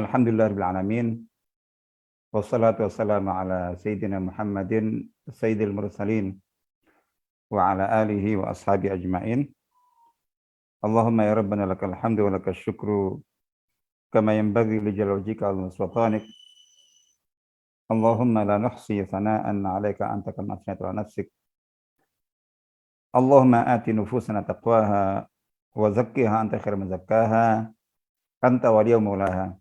Alhamdulillahirabbil alamin. Wassalatu wassalamu ala sayyidina Muhammadin sayyidil mursalin wa ala alihi wa ashabi ajmain. Allahumma ya rabbana lakal hamdu wa lakal syukru kama yanbaghi li jalali wajhika wa sultanik. Allahumma la nuhsi thana'an 'alaika anta kama athnayta 'ala nafsik. Allahumma ati nufusana taqwaha wa zakkiha anta khairu man zakkaha anta waliyyu maulaha.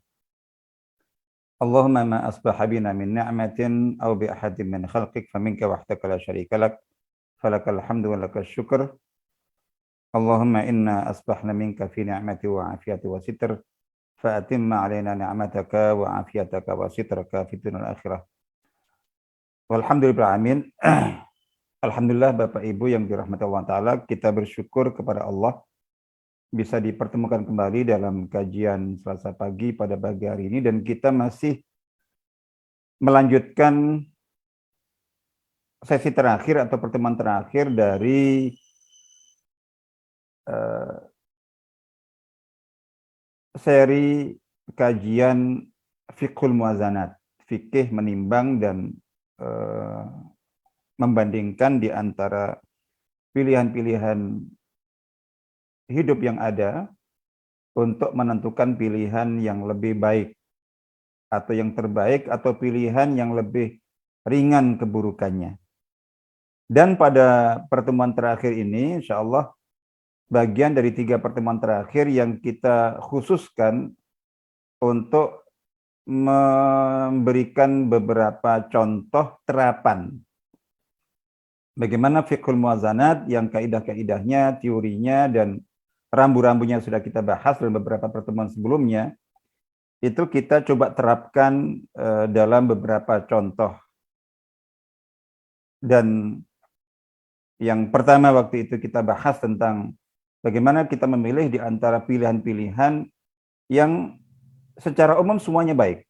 Allahumma ma asbaha bina min ni'matin aw bi ahadin min khalqik faminka wahdaka la syarika lak falakal hamdu wa lakal syukr. Allahumma inna asbahna minka fi ni'mati wa afiyati wa sitr fa atimma alaina ni'mataka wa afiyataka wa sitraka fid dunya wal akhirah. Walhamdulillahil alamin. Alhamdulillah Bapak Ibu yang dirahmati Allah Ta'ala, kita bersyukur kepada Allah bisa dipertemukan kembali dalam kajian Selasa pagi pada pagi hari ini, dan kita masih melanjutkan sesi terakhir atau pertemuan terakhir dari seri kajian Fiqhul Muwazanat, fikih menimbang dan membandingkan di antara pilihan-pilihan hidup yang ada untuk menentukan pilihan yang lebih baik atau yang terbaik atau pilihan yang lebih ringan keburukannya. Dan pada pertemuan terakhir ini insyaallah bagian dari 3 pertemuan terakhir yang kita khususkan untuk memberikan beberapa contoh terapan bagaimana fiqhul muwazanat yang kaidah-kaidahnya, teorinya, dan rambu-rambunya sudah kita bahas dalam beberapa pertemuan sebelumnya. Itu kita coba terapkan dalam beberapa contoh. Dan yang pertama waktu itu kita bahas tentang bagaimana kita memilih di antara pilihan-pilihan yang secara umum semuanya baik.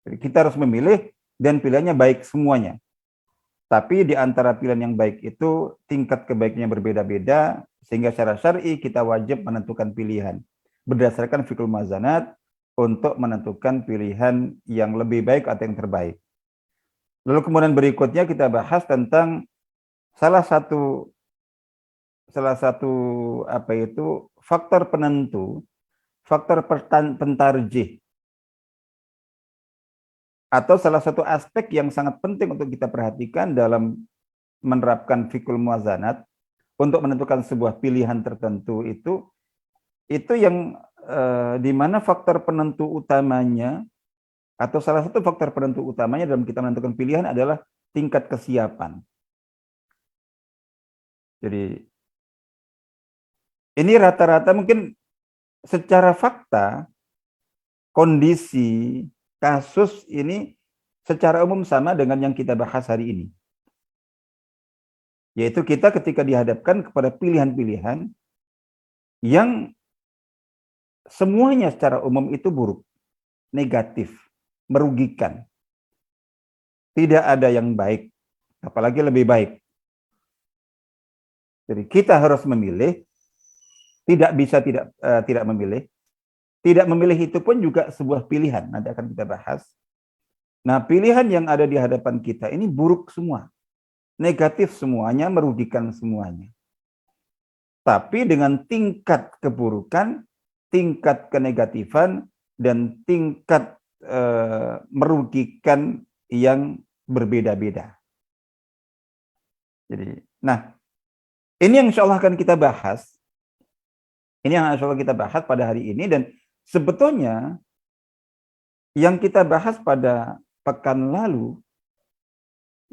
Jadi kita harus memilih dan pilihannya baik semuanya. Tapi di antara pilihan yang baik itu tingkat kebaikannya berbeda-beda, sehingga secara syar'i kita wajib menentukan pilihan berdasarkan fiqhul muwazanat untuk menentukan pilihan yang lebih baik atau yang terbaik. Lalu kemudian berikutnya kita bahas tentang salah satu faktor penentu, faktor pentarjih, atau salah satu aspek yang sangat penting untuk kita perhatikan dalam menerapkan fiqhul muwazanat untuk menentukan sebuah pilihan tertentu itu yang di mana faktor penentu utamanya atau salah satu faktor penentu utamanya dalam kita menentukan pilihan adalah tingkat kesiapan. Jadi ini rata-rata mungkin secara fakta kondisi kasus ini secara umum sama dengan yang kita bahas hari ini. Yaitu kita ketika dihadapkan kepada pilihan-pilihan yang semuanya secara umum itu buruk, negatif, merugikan. Tidak ada yang baik, apalagi lebih baik. Jadi kita harus memilih, tidak bisa tidak memilih. Tidak memilih itu pun juga sebuah pilihan, nanti akan kita bahas. Nah, pilihan yang ada di hadapan kita ini buruk semua. Negatif semuanya, merugikan semuanya. Tapi dengan tingkat keburukan, tingkat kenegatifan, dan tingkat merugikan yang berbeda-beda. Jadi, nah, ini yang insya Allah akan kita bahas. Ini yang insya Allah kita bahas pada hari ini, dan sebetulnya yang kita bahas pada pekan lalu,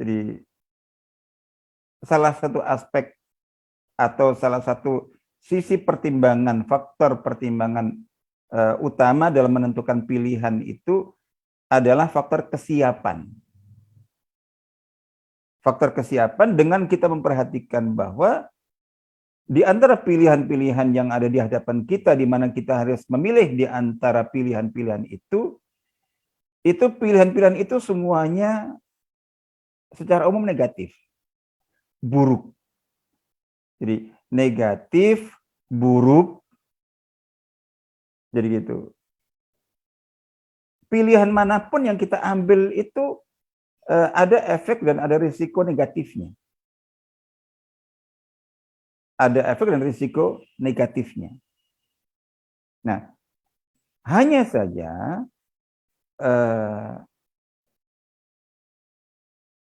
jadi salah satu aspek atau salah satu sisi pertimbangan, faktor pertimbangan utama dalam menentukan pilihan itu adalah faktor kesiapan. Faktor kesiapan dengan kita memperhatikan bahwa di antara pilihan-pilihan yang ada di hadapan kita, di mana kita harus memilih di antara pilihan-pilihan itu pilihan-pilihan itu semuanya secara umum negatif, buruk. Jadi negatif, buruk, jadi gitu. pilihan manapun yang kita ambil itu ada efek dan ada risiko negatifnya. Ada efek dan risiko negatifnya. Nah, hanya saja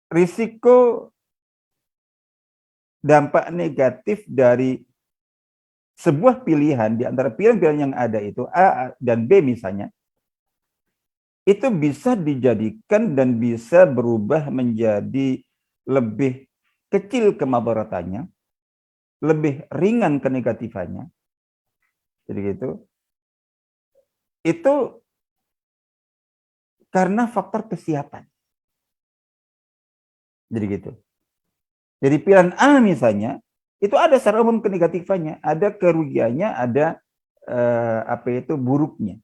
risiko dampak negatif dari sebuah pilihan di antara pilihan-pilihan yang ada itu A dan B misalnya, itu bisa dijadikan dan bisa berubah menjadi lebih kecil kemabaratannya, lebih ringan kenegatifannya. Jadi gitu. Itu karena faktor kesiapan. Jadi gitu. Jadi pilihan A misalnya, itu ada secara umum kenegatifannya, ada kerugiannya, ada buruknya.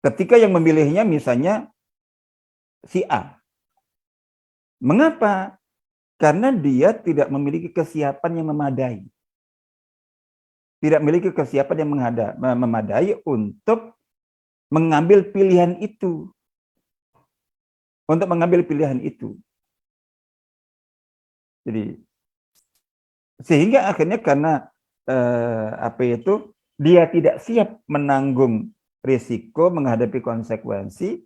Ketika yang memilihnya misalnya si A. Mengapa? Karena dia tidak memiliki kesiapan yang memadai. Tidak memiliki kesiapan yang memadai untuk mengambil pilihan itu. Untuk mengambil pilihan itu. Jadi sehingga akhirnya karena dia tidak siap menanggung risiko, menghadapi konsekuensi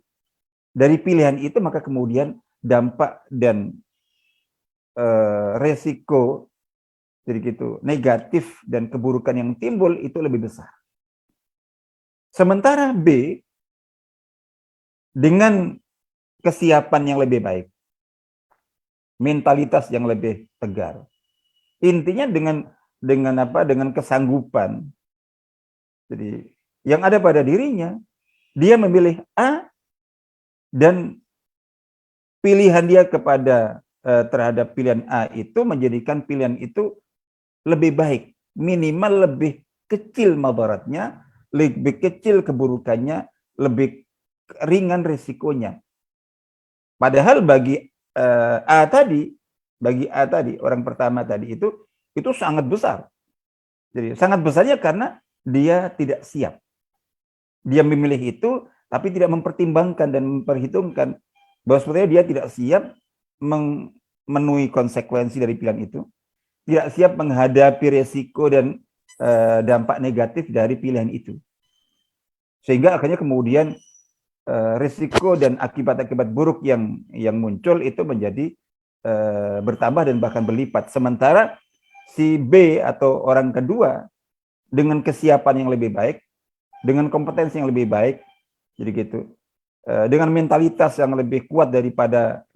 dari pilihan itu, maka kemudian dampak dan resiko jadi gitu negatif dan keburukan yang timbul itu lebih besar. Sementara B dengan kesiapan yang lebih baik, mentalitas yang lebih tegar, intinya dengan kesanggupan, jadi yang ada pada dirinya, dia memilih A dan pilihan dia kepada terhadap pilihan A itu menjadikan pilihan itu lebih baik, minimal lebih kecil madaratnya, lebih kecil keburukannya, lebih ringan risikonya. Padahal bagi bagi A tadi, orang pertama tadi itu sangat besar. Jadi sangat besarnya karena dia tidak siap. Dia memilih itu, tapi tidak mempertimbangkan dan memperhitungkan bahwa sebenarnya dia tidak siap memenuhi konsekuensi dari pilihan itu, tidak siap menghadapi resiko dan dampak negatif dari pilihan itu. Sehingga akhirnya kemudian risiko dan akibat-akibat buruk yang muncul itu menjadi bertambah dan bahkan berlipat. Sementara si B atau orang kedua dengan kesiapan yang lebih baik, dengan kompetensi yang lebih baik, jadi gitu, dengan mentalitas yang lebih kuat daripada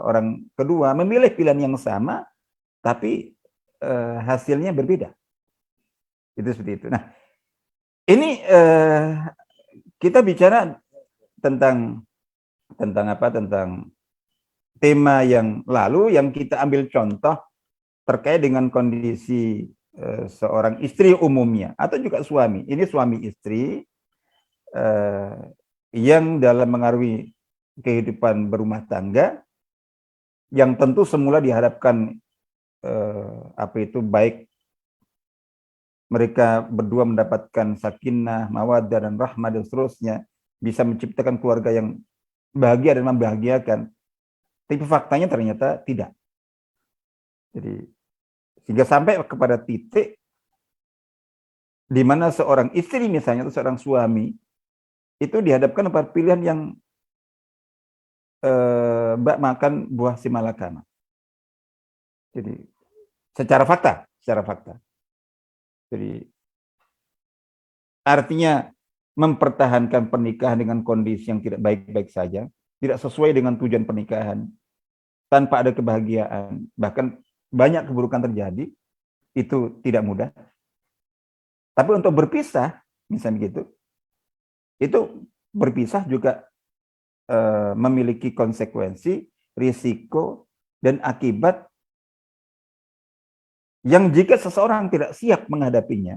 orang kedua, memilih pilihan yang sama, tapi hasilnya berbeda. Itu seperti itu. Nah, ini kita bicara tentang tema yang lalu yang kita ambil contoh terkait dengan kondisi seorang istri umumnya atau juga suami. Ini suami istri yang dalam mengarungi kehidupan berumah tangga yang tentu semula diharapkan baik mereka berdua mendapatkan sakinah, mawaddah dan rahmah dan seterusnya, bisa menciptakan keluarga yang bahagia dan membahagiakan. Tapi faktanya ternyata tidak. Jadi sehingga sampai kepada titik di mana seorang istri misalnya atau seorang suami itu dihadapkan pada pilihan yang makan buah si malakama. Jadi secara fakta. Jadi artinya mempertahankan pernikahan dengan kondisi yang tidak baik-baik saja, tidak sesuai dengan tujuan pernikahan, tanpa ada kebahagiaan, bahkan banyak keburukan terjadi, itu tidak mudah. Tapi untuk berpisah, misalnya gitu, itu berpisah juga memiliki konsekuensi, risiko, dan akibat yang jika seseorang tidak siap menghadapinya,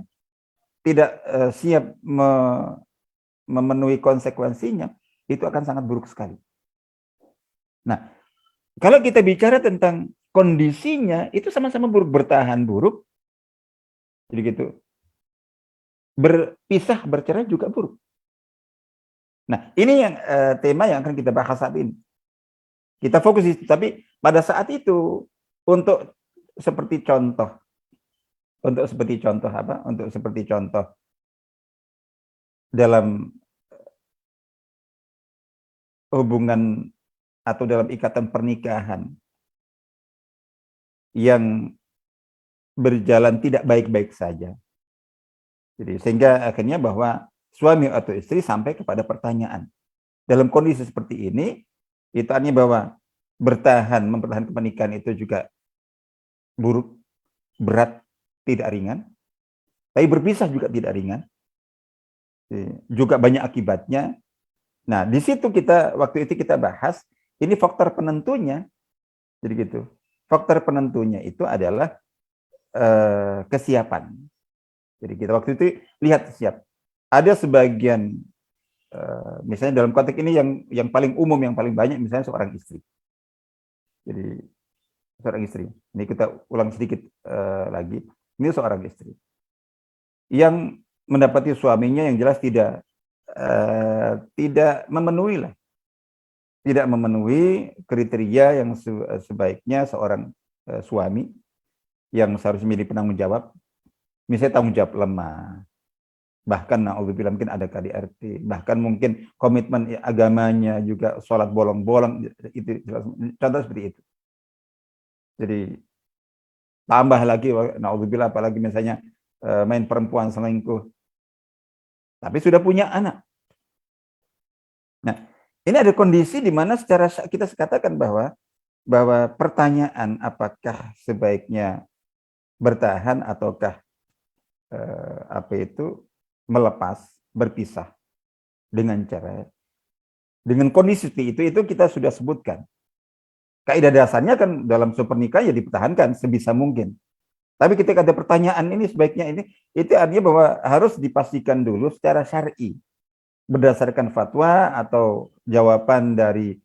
tidak siap memenuhi konsekuensinya, itu akan sangat buruk sekali. Nah, kalau kita bicara tentang kondisinya, itu sama-sama buruk, bertahan buruk, jadi gitu. berpisah, bercerai juga buruk. Nah, ini yang tema yang akan kita bahas saat ini. Kita fokus di situ, tapi pada saat itu untuk seperti contoh, Untuk seperti contoh dalam hubungan atau dalam ikatan pernikahan yang berjalan tidak baik-baik saja. Jadi sehingga akhirnya bahwa suami atau istri sampai kepada pertanyaan. Dalam kondisi seperti ini, itu artinya bahwa mempertahankan pernikahan itu juga buruk, berat, tidak ringan. Tapi berpisah juga tidak ringan. Juga banyak akibatnya. Nah, di situ waktu itu kita bahas, ini faktor penentunya. Jadi gitu. Faktor penentunya itu adalah kesiapan. Jadi kita waktu itu lihat siap. Ada sebagian misalnya dalam konteks ini yang paling umum, yang paling banyak misalnya seorang istri. Jadi seorang istri. Ini kita ulang sedikit lagi. Ini seorang istri yang mendapati suaminya yang jelas tidak memenuhi kriteria yang sebaiknya seorang suami yang seharusnya menjadi penanggung jawab. Misalnya tanggung jawab lemah, bahkan naudzubillah mungkin ada KDRT, bahkan mungkin komitmen agamanya juga sholat bolong-bolong, itu contoh seperti itu. Jadi tambah lagi naudzubillah apalagi misalnya main perempuan selingkuh, tapi sudah punya anak. Nah, ini ada kondisi di mana secara kita katakan bahwa pertanyaan apakah sebaiknya bertahan ataukah melepas, berpisah dengan cerai. Dengan kondisi seperti itu kita sudah sebutkan. Kaidah dasarnya kan dalam pernikahan ya dipertahankan sebisa mungkin. Tapi ketika ada pertanyaan ini sebaiknya itu artinya bahwa harus dipastikan dulu secara syar'i berdasarkan fatwa atau jawaban dari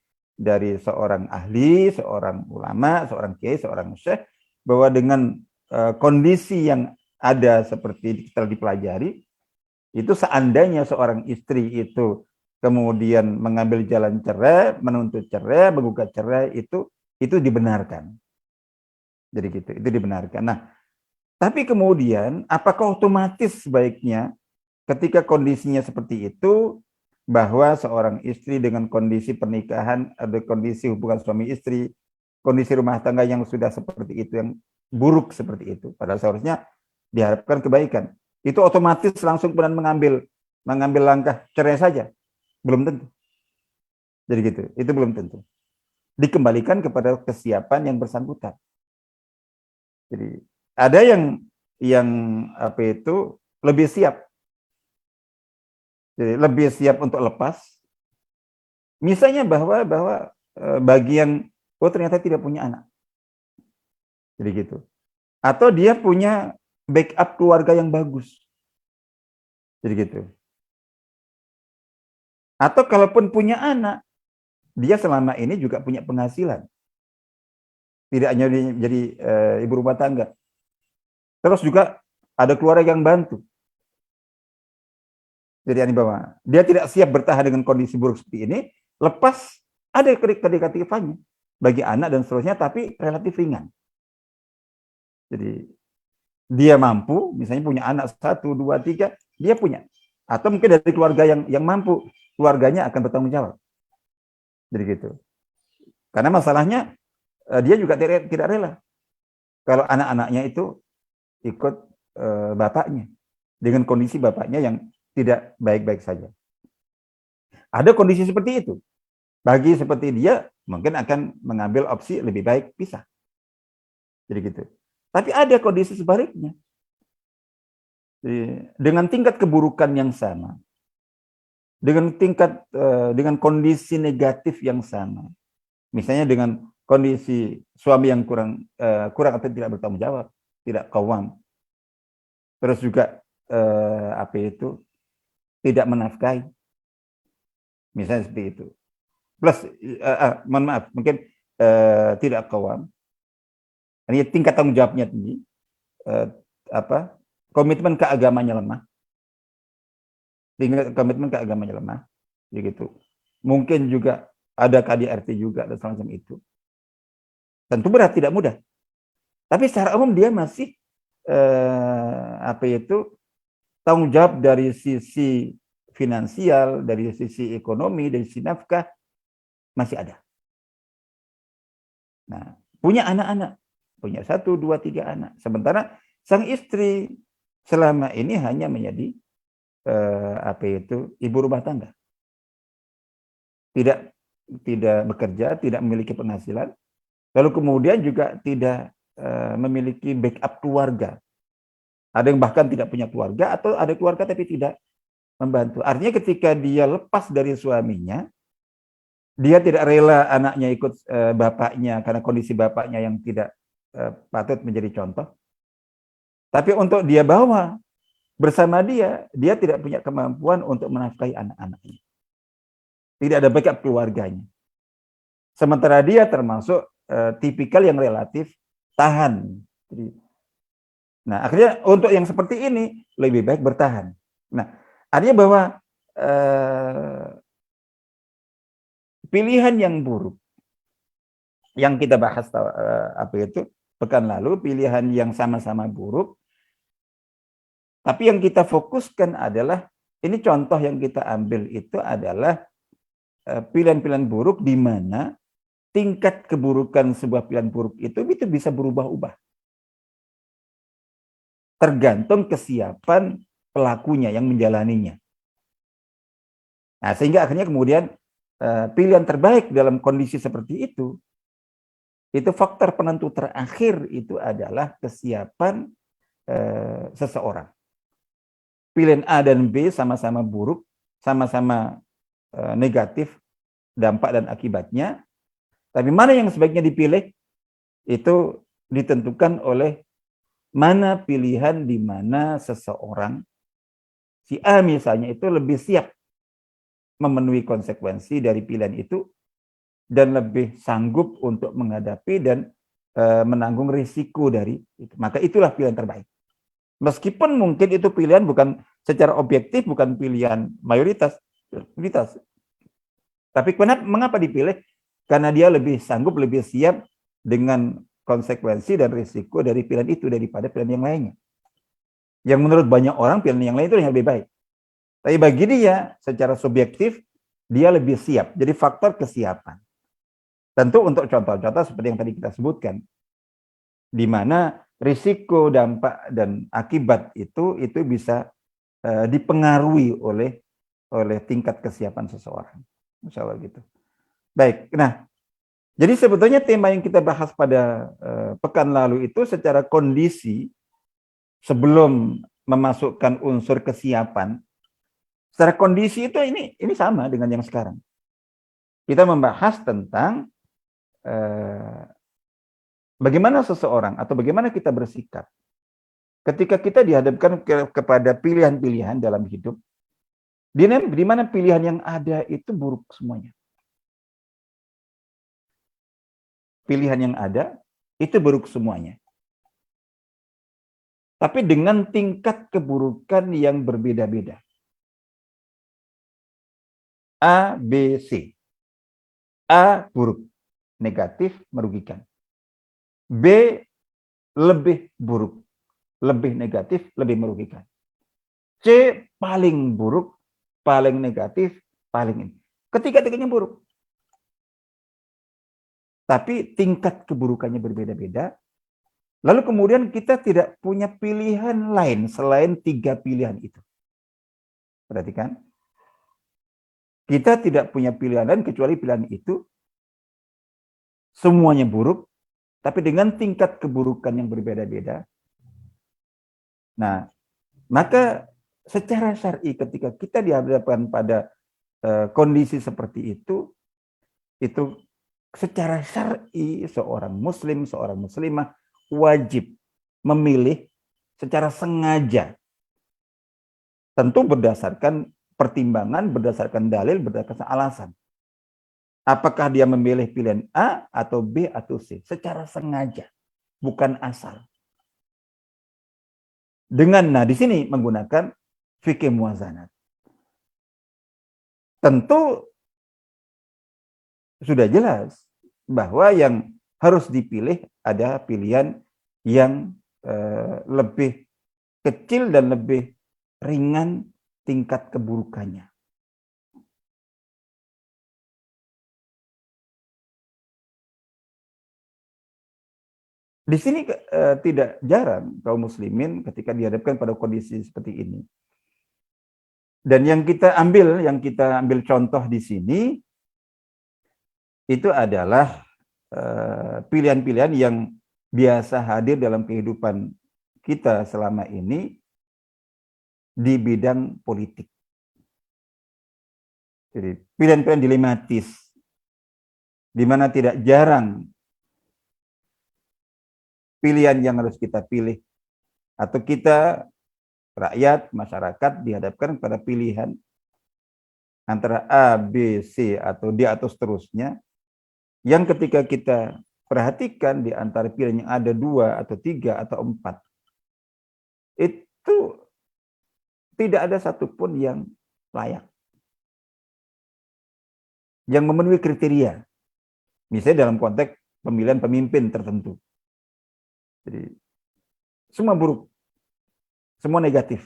seorang ahli, seorang ulama, seorang kiai, seorang syekh bahwa dengan kondisi yang ada seperti telah dipelajari, itu seandainya seorang istri itu kemudian mengambil jalan cerai, menuntut cerai, menggugat cerai, itu dibenarkan. Jadi gitu, itu dibenarkan. Nah, tapi kemudian apakah otomatis sebaiknya ketika kondisinya seperti itu, bahwa seorang istri dengan kondisi pernikahan, ada kondisi hubungan suami istri, kondisi rumah tangga yang sudah seperti itu, yang buruk seperti itu, padahal seharusnya diharapkan kebaikan, itu otomatis langsung kemudian mengambil langkah cerai saja? Belum tentu. Jadi gitu, itu belum tentu. Dikembalikan kepada kesiapan yang bersangkutan. Jadi ada yang lebih siap. Jadi lebih siap untuk lepas. Misalnya bahwa bagi yang ternyata tidak punya anak. Jadi gitu. Atau dia punya backup keluarga yang bagus. Jadi gitu. Atau kalaupun punya anak, dia selama ini juga punya penghasilan. Tidak hanya jadi ibu rumah tangga. Terus juga ada keluarga yang bantu. Jadi bahwa dia tidak siap bertahan dengan kondisi buruk seperti ini, lepas ada kedekatifannya bagi anak dan seterusnya, tapi relatif ringan. Jadi dia mampu, misalnya punya anak 1, 2, 3, dia punya. Atau mungkin dari keluarga yang mampu, keluarganya akan bertanggung jawab. Jadi gitu. Karena masalahnya dia juga tidak rela kalau anak-anaknya itu ikut bapaknya dengan kondisi bapaknya yang tidak baik-baik saja. Ada kondisi seperti itu. Bagi seperti dia mungkin akan mengambil opsi lebih baik pisah. Jadi gitu. Tapi ada kondisi sebaliknya. Jadi, dengan tingkat keburukan yang sama, dengan kondisi negatif yang sama. Misalnya dengan kondisi suami yang kurang atau tidak bertanggung jawab, tidak qawwam. Terus juga tidak menafkahi. Misalnya seperti itu. Plus mohon maaf, mungkin tidak qawwam. Ini tingkat tanggung jawabnya tinggi. Komitmen keagamanya lemah. tinggal komitmen ke agamanya lemah, begitu. Mungkin juga ada KDRT juga dan semacam itu. Tentu berat, tidak mudah. Tapi secara umum dia masih tanggung jawab dari sisi finansial, dari sisi ekonomi, dari sisi nafkah masih ada. Nah, punya anak-anak, punya 1, 2, 3 anak. Sementara sang istri selama ini hanya menjadi ibu rumah tangga. Tidak bekerja, tidak memiliki penghasilan, lalu kemudian juga tidak memiliki backup keluarga. Ada yang bahkan tidak punya keluarga, atau ada keluarga tapi tidak membantu. Artinya ketika dia lepas dari suaminya, dia tidak rela anaknya ikut bapaknya karena kondisi bapaknya yang tidak patut menjadi contoh. Tapi untuk dia bawa bersama dia tidak punya kemampuan untuk menafkahi anak-anaknya. Tidak ada backup keluarganya. Sementara dia termasuk tipikal yang relatif tahan. Nah, akhirnya untuk yang seperti ini lebih baik bertahan. Nah, artinya bahwa pilihan yang buruk yang kita bahas pekan lalu, pilihan yang sama-sama buruk, tapi yang kita fokuskan adalah ini contoh yang kita ambil itu adalah pilihan-pilihan buruk di mana tingkat keburukan sebuah pilihan buruk itu bisa berubah-ubah. Tergantung kesiapan pelakunya yang menjalaninya. Nah, sehingga akhirnya kemudian pilihan terbaik dalam kondisi seperti itu faktor penentu terakhir itu adalah kesiapan seseorang. Pilihan A dan B sama-sama buruk, sama-sama negatif dampak dan akibatnya, tapi mana yang sebaiknya dipilih itu ditentukan oleh mana pilihan di mana seseorang, si A misalnya itu lebih siap memenuhi konsekuensi dari pilihan itu dan lebih sanggup untuk menghadapi dan menanggung risiko dari itu. Maka itulah pilihan terbaik. Meskipun mungkin itu pilihan bukan secara objektif, bukan pilihan mayoritas. Tapi mengapa dipilih? Karena dia lebih sanggup, lebih siap dengan konsekuensi dan risiko dari pilihan itu daripada pilihan yang lainnya. Yang menurut banyak orang pilihan yang lain itu yang lebih baik. Tapi bagi dia secara subjektif dia lebih siap. Jadi faktor kesiapan. Tentu untuk contoh-contoh seperti yang tadi kita sebutkan, di mana risiko, dampak, dan akibat itu bisa dipengaruhi oleh tingkat kesiapan seseorang. Insya Allah gitu. Baik, nah, jadi sebetulnya tema yang kita bahas pada pekan lalu itu secara kondisi sebelum memasukkan unsur kesiapan, secara kondisi itu ini sama dengan yang sekarang. Kita membahas tentang bagaimana seseorang atau bagaimana kita bersikap ketika kita dihadapkan kepada pilihan-pilihan dalam hidup, di mana pilihan yang ada itu buruk semuanya. Pilihan yang ada itu buruk semuanya. Tapi dengan tingkat keburukan yang berbeda-beda. A, B, C. A buruk, negatif, merugikan. B lebih buruk, lebih negatif, lebih merugikan. C paling buruk, paling negatif, paling ini. Ketiga-tiganya buruk. Tapi tingkat keburukannya berbeda-beda. Lalu kemudian kita tidak punya pilihan lain selain 3 pilihan itu. Perhatikan. Kita tidak punya pilihan lain kecuali pilihan itu. Semuanya buruk, tapi dengan tingkat keburukan yang berbeda-beda. Nah, maka secara syar'i ketika kita dihadapkan pada kondisi seperti itu secara syar'i seorang muslim, seorang muslimah wajib memilih secara sengaja. Tentu berdasarkan pertimbangan, berdasarkan dalil, berdasarkan alasan. Apakah dia memilih pilihan A atau B atau C? Secara sengaja, bukan asal. Di sini menggunakan fikih muwazanat. tentu sudah jelas bahwa yang harus dipilih ada pilihan yang lebih kecil dan lebih ringan tingkat keburukannya. Di sini tidak jarang kaum muslimin ketika dihadapkan pada kondisi seperti ini. Dan yang kita ambil contoh di sini itu adalah pilihan-pilihan yang biasa hadir dalam kehidupan kita selama ini di bidang politik. Jadi pilihan-pilihan dilematis, di mana tidak jarang pilihan yang harus kita pilih, atau kita rakyat, masyarakat dihadapkan pada pilihan antara A, B, C, atau D, atau seterusnya, yang ketika kita perhatikan di antara pilihan yang ada 2, atau 3, atau 4, itu tidak ada satupun yang layak, yang memenuhi kriteria. Misalnya dalam konteks pemilihan pemimpin tertentu. Jadi semua buruk, semua negatif.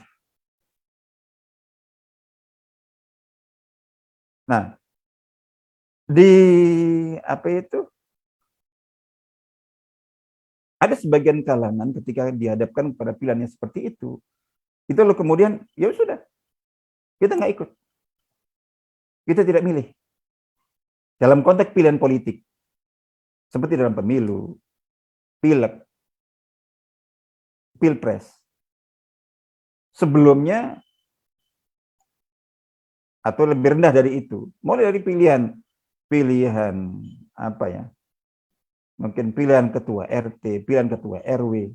Nah, di apa itu? Ada sebagian kalangan ketika dihadapkan pada pilihan yang seperti itu lalu kemudian ya sudah, kita nggak ikut, kita tidak milih. Dalam konteks pilihan politik, seperti dalam pemilu, pileg, pilpres, sebelumnya atau lebih rendah dari itu, mulai dari pilihan apa ya, mungkin pilihan ketua RT, pilihan ketua RW,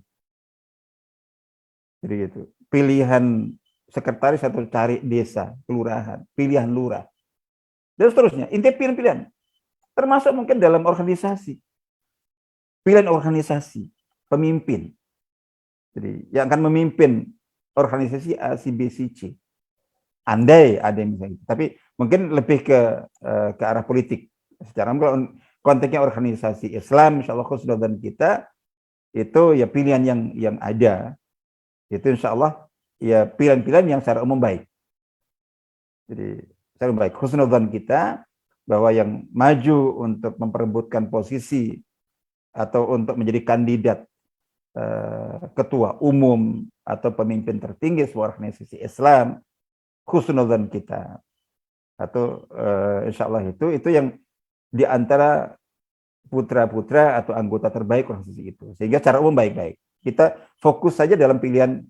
jadi gitu, pilihan sekretaris atau cari desa, kelurahan, pilihan lurah, dan seterusnya. Intinya pilihan-pilihan, termasuk mungkin dalam organisasi, pilihan organisasi, pemimpin. Jadi yang akan memimpin organisasi A, C, B, C, C. Andai ada yang misalnya, tapi mungkin lebih ke arah politik. Secara konteksnya organisasi Islam, insya Allah khusnudzan kita itu ya pilihan yang ada, itu insya Allah ya pilihan-pilihan yang secara umum baik. Jadi secara baik, khusnudzan kita bahwa yang maju untuk memperebutkan posisi atau untuk menjadi kandidat ketua umum atau pemimpin tertinggi sebuah organisasi Islam, khusnudzan kita, atau insya Allah itu yang diantara putra-putra atau anggota terbaik organisasi itu, sehingga secara umum baik-baik. Kita fokus saja dalam pilihan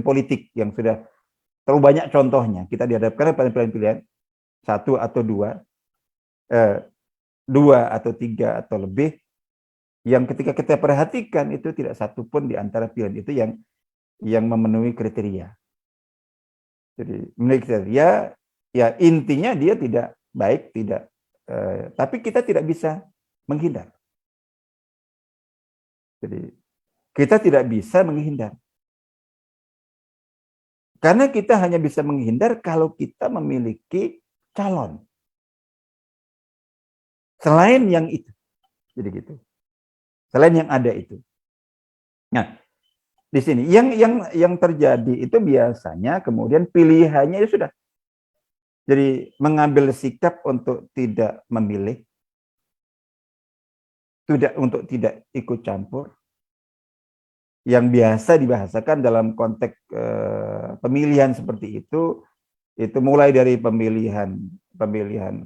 politik yang sudah terlalu banyak contohnya. Kita dihadapkan pada pilihan-pilihan 1 atau 2, 2 atau 3 atau lebih, yang ketika kita perhatikan itu tidak satupun di antara pilihan itu yang memenuhi kriteria. Jadi memenuhi kriteria, ya intinya dia tidak baik, tidak, tapi kita tidak bisa menghindar. Jadi kita tidak bisa menghindar. Karena kita hanya bisa menghindar kalau kita memiliki calon. Selain yang itu. Jadi gitu. Selain yang ada itu. Nah, di sini yang terjadi itu biasanya kemudian pilihannya ya sudah. Jadi mengambil sikap untuk tidak memilih, untuk tidak ikut campur, yang biasa dibahasakan dalam konteks pemilihan seperti itu mulai dari pemilihan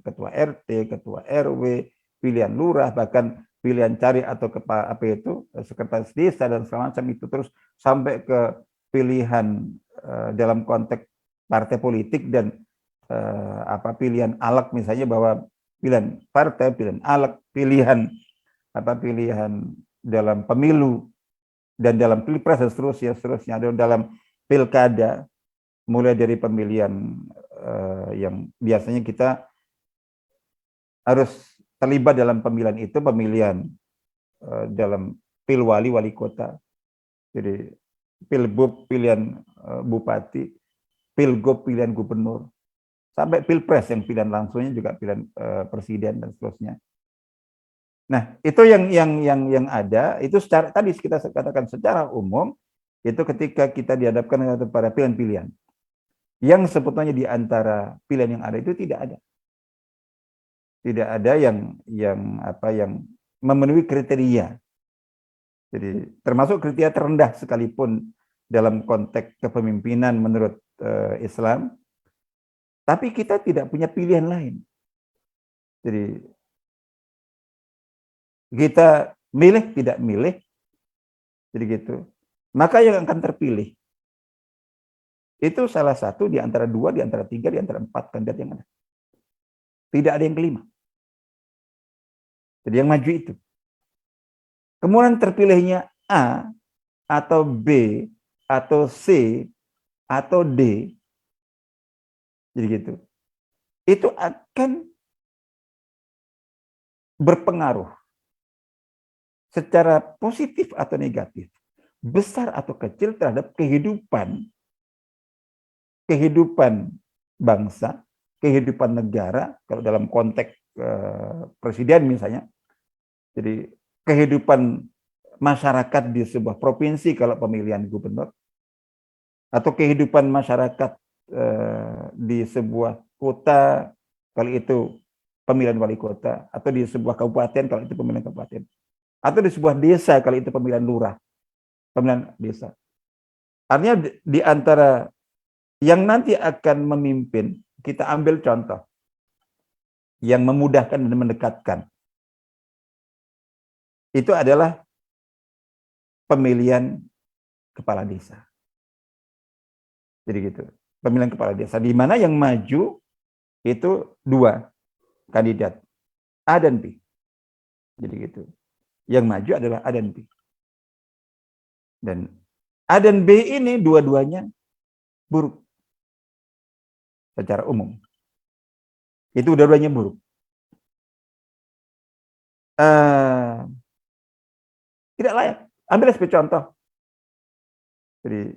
ketua RT, ketua RW, pilihan lurah, bahkan pilihan cari atau sekretaris desa dan segala macam itu, terus sampai ke pilihan dalam konteks partai politik dan pilihan alat, misalnya bahwa pilihan partai, pilihan alat, pilihan dalam pemilu dan dalam pilpres dan seterusnya dalam pilkada, mulai dari pemilihan yang biasanya kita harus terlibat dalam pemilihan itu, pemilihan dalam pilwali, wali kota, jadi pilbub pilihan bupati, pilgub pilihan gubernur, sampai pilpres yang pilihan langsungnya juga pilihan presiden dan seterusnya. Nah, itu yang ada itu secara tadi kita katakan secara umum itu ketika kita dihadapkan pada pilihan-pilihan yang sebetulnya di antara pilihan yang ada itu tidak ada yang memenuhi kriteria. Jadi termasuk kriteria terendah sekalipun dalam konteks kepemimpinan menurut Islam, tapi kita tidak punya pilihan lain. Jadi kita milih tidak milih, jadi gitu. Maka yang akan terpilih itu salah satu di antara 2, di antara 3, di antara 4 kandidat yang ada. Tidak ada yang kelima. Jadi yang maju itu. Kemudian terpilihnya A atau B atau C atau D. Jadi gitu. Itu akan berpengaruh secara positif atau negatif, besar atau kecil terhadap kehidupan bangsa, kehidupan negara, kalau dalam konteks presiden misalnya. Jadi kehidupan masyarakat di sebuah provinsi kalau pemilihan gubernur, atau kehidupan masyarakat di sebuah kota kalau itu pemilihan wali kota, atau di sebuah kabupaten kalau itu pemilihan kabupaten, atau di sebuah desa kalau itu pemilihan lurah, pemilihan desa. Artinya di antara yang nanti akan memimpin, kita ambil contoh yang memudahkan dan mendekatkan. Itu adalah pemilihan kepala desa. Jadi gitu. Pemilihan kepala desa di mana yang maju itu 2 kandidat, A dan B. Jadi gitu. Yang maju adalah A dan B. Dan A dan B ini dua-duanya buruk secara umum. Itu dua-duanya buruk. Tidak layak. Ambil sebagai contoh. Jadi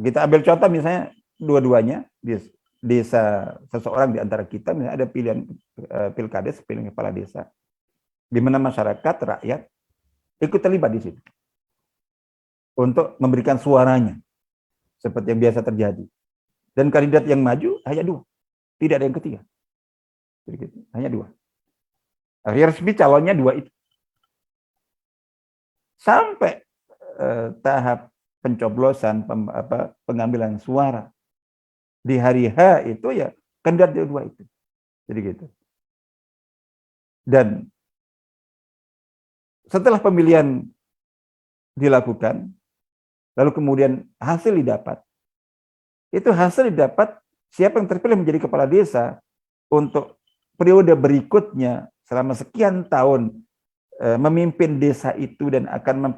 kita ambil contoh misalnya dua-duanya di desa seseorang di antara kita, misalnya ada pilihan pilkades, pilihan kepala desa, di mana masyarakat, rakyat ikut terlibat di situ untuk memberikan suaranya, seperti yang biasa terjadi. Dan kandidat yang maju hanya 2, tidak ada yang ketiga. Jadi gitu, hanya 2. Resmi calonnya 2 itu. Sampai tahap pencoblosan, pengambilan suara di hari H itu ya kandidat 2 itu. Jadi gitu. Dan setelah pemilihan dilakukan, lalu kemudian hasil didapat. Itu hasil didapat siapa yang terpilih menjadi kepala desa untuk periode berikutnya selama sekian tahun memimpin desa itu dan akan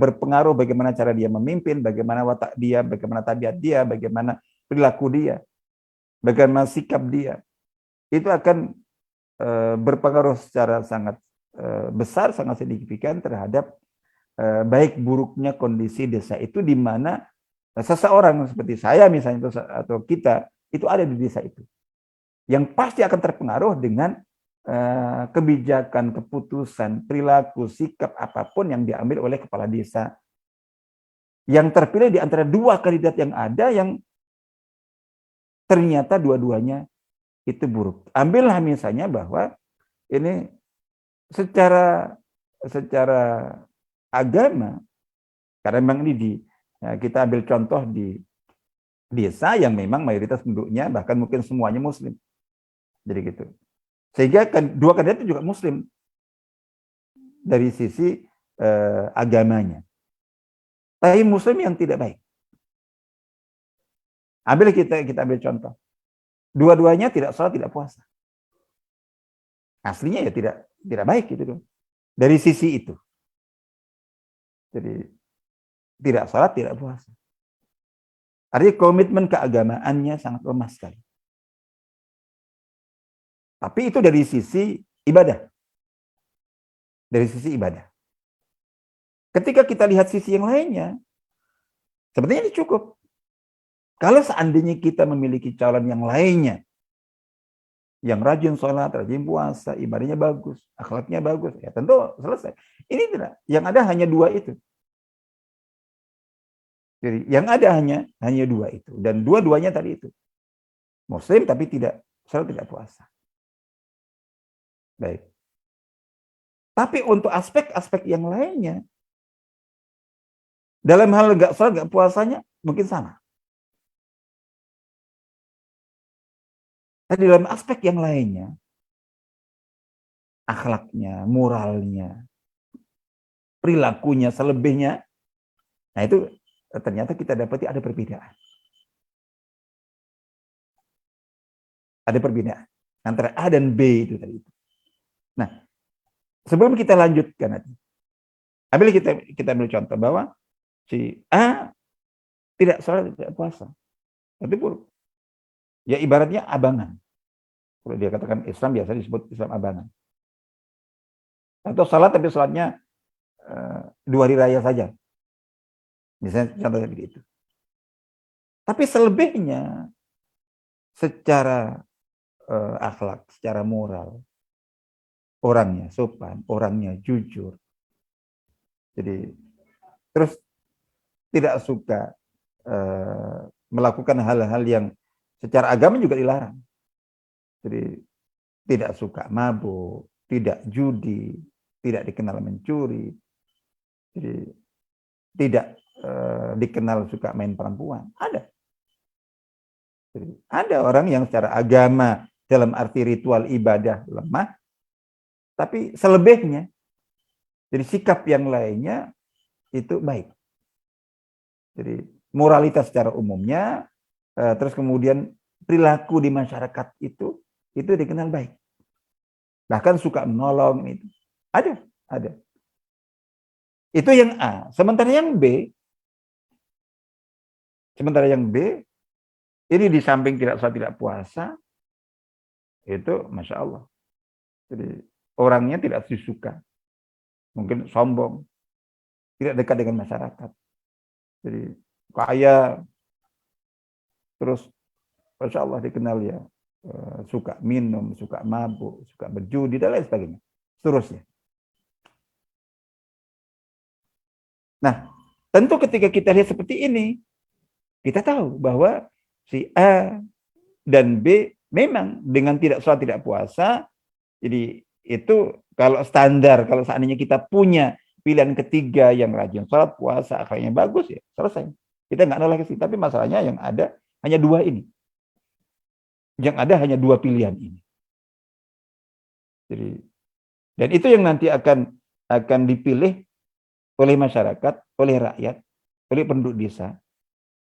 berpengaruh bagaimana cara dia memimpin, bagaimana watak dia, bagaimana tabiat dia, bagaimana perilaku dia, bagaimana sikap dia. Itu akan berpengaruh secara sangat besar, sangat signifikan terhadap baik buruknya kondisi desa itu, di mana seseorang seperti saya misalnya atau kita itu ada di desa itu, yang pasti akan terpengaruh dengan kebijakan, keputusan, perilaku, sikap apapun yang diambil oleh kepala desa yang terpilih di antara 2 kandidat yang ada, yang ternyata dua-duanya itu buruk. Ambillah misalnya bahwa ini secara agama, karena memang ini kita ambil contoh di desa yang memang mayoritas penduduknya bahkan mungkin semuanya muslim. Jadi gitu. Sehingga 2 kandidat itu juga muslim dari sisi agamanya. Tapi muslim yang tidak baik. Kita ambil contoh. Dua-duanya tidak sholat, tidak puasa. Aslinya ya tidak baik gitu dong. Dari sisi itu. Jadi tidak sholat, tidak puasa. Artinya komitmen keagamaannya sangat lemah sekali. Tapi itu dari sisi ibadah. Dari sisi ibadah. Ketika kita lihat sisi yang lainnya, sebenarnya ini cukup. Kalau seandainya kita memiliki calon yang lainnya, yang rajin sholat, rajin puasa, ibadahnya bagus, akhlaknya bagus, ya tentu selesai. Ini tidak. Yang ada hanya dua itu. Jadi yang ada hanya dua itu. Dan dua-duanya tadi itu. Muslim tapi tidak sholat, tidak puasa. Baik. Tapi untuk aspek-aspek yang lainnya, dalam hal nggak sholat, nggak puasanya, mungkin sama. Tapi dalam aspek yang lainnya, akhlaknya, moralnya, perilakunya, selebihnya, nah itu ternyata kita dapati ada perbedaan. Ada perbedaan antara A dan B itu tadi. Nah, sebelum kita lanjutkan nanti, kita ambil contoh bahwa si A tidak sholat, tidak puasa. Itu buruk. Ya ibaratnya abangan. Kalau dia katakan Islam biasa disebut Islam abangan. Atau sholat tapi sholatnya 2 hari raya saja. Misalnya contohnya begitu. Tapi selebihnya secara akhlak, secara moral, orangnya sopan, orangnya jujur. Jadi terus tidak suka melakukan hal-hal yang secara agama juga dilarang. Jadi tidak suka mabuk, tidak judi, tidak dikenal mencuri, jadi tidak dikenal suka main perempuan. Ada. Jadi, ada orang yang secara agama dalam arti ritual ibadah lemah, tapi selebihnya, jadi sikap yang lainnya itu baik. Jadi moralitas secara umumnya, terus kemudian perilaku di masyarakat itu dikenal baik. Bahkan suka menolong itu. Ada. Itu yang A. Sementara yang B, ini di samping tidak sholat, tidak puasa, itu Masya Allah. Jadi orangnya tidak disuka. Mungkin sombong. Tidak dekat dengan masyarakat. Jadi kaya, terus Masya Allah dikenal ya, suka minum, suka mabuk, suka berjudi, dan lain sebagainya. Seterusnya. Nah, tentu ketika kita lihat seperti ini, kita tahu bahwa si A dan B memang dengan tidak sholat, tidak puasa, jadi itu kalau standar, kalau seandainya kita punya pilihan ketiga yang rajin sholat, puasa, akhlaknya bagus, ya selesai. Kita nggak nolak sih, tapi masalahnya yang ada hanya dua ini. Yang ada hanya dua pilihan ini. Jadi, dan itu yang nanti akan dipilih oleh masyarakat, oleh rakyat, oleh penduduk desa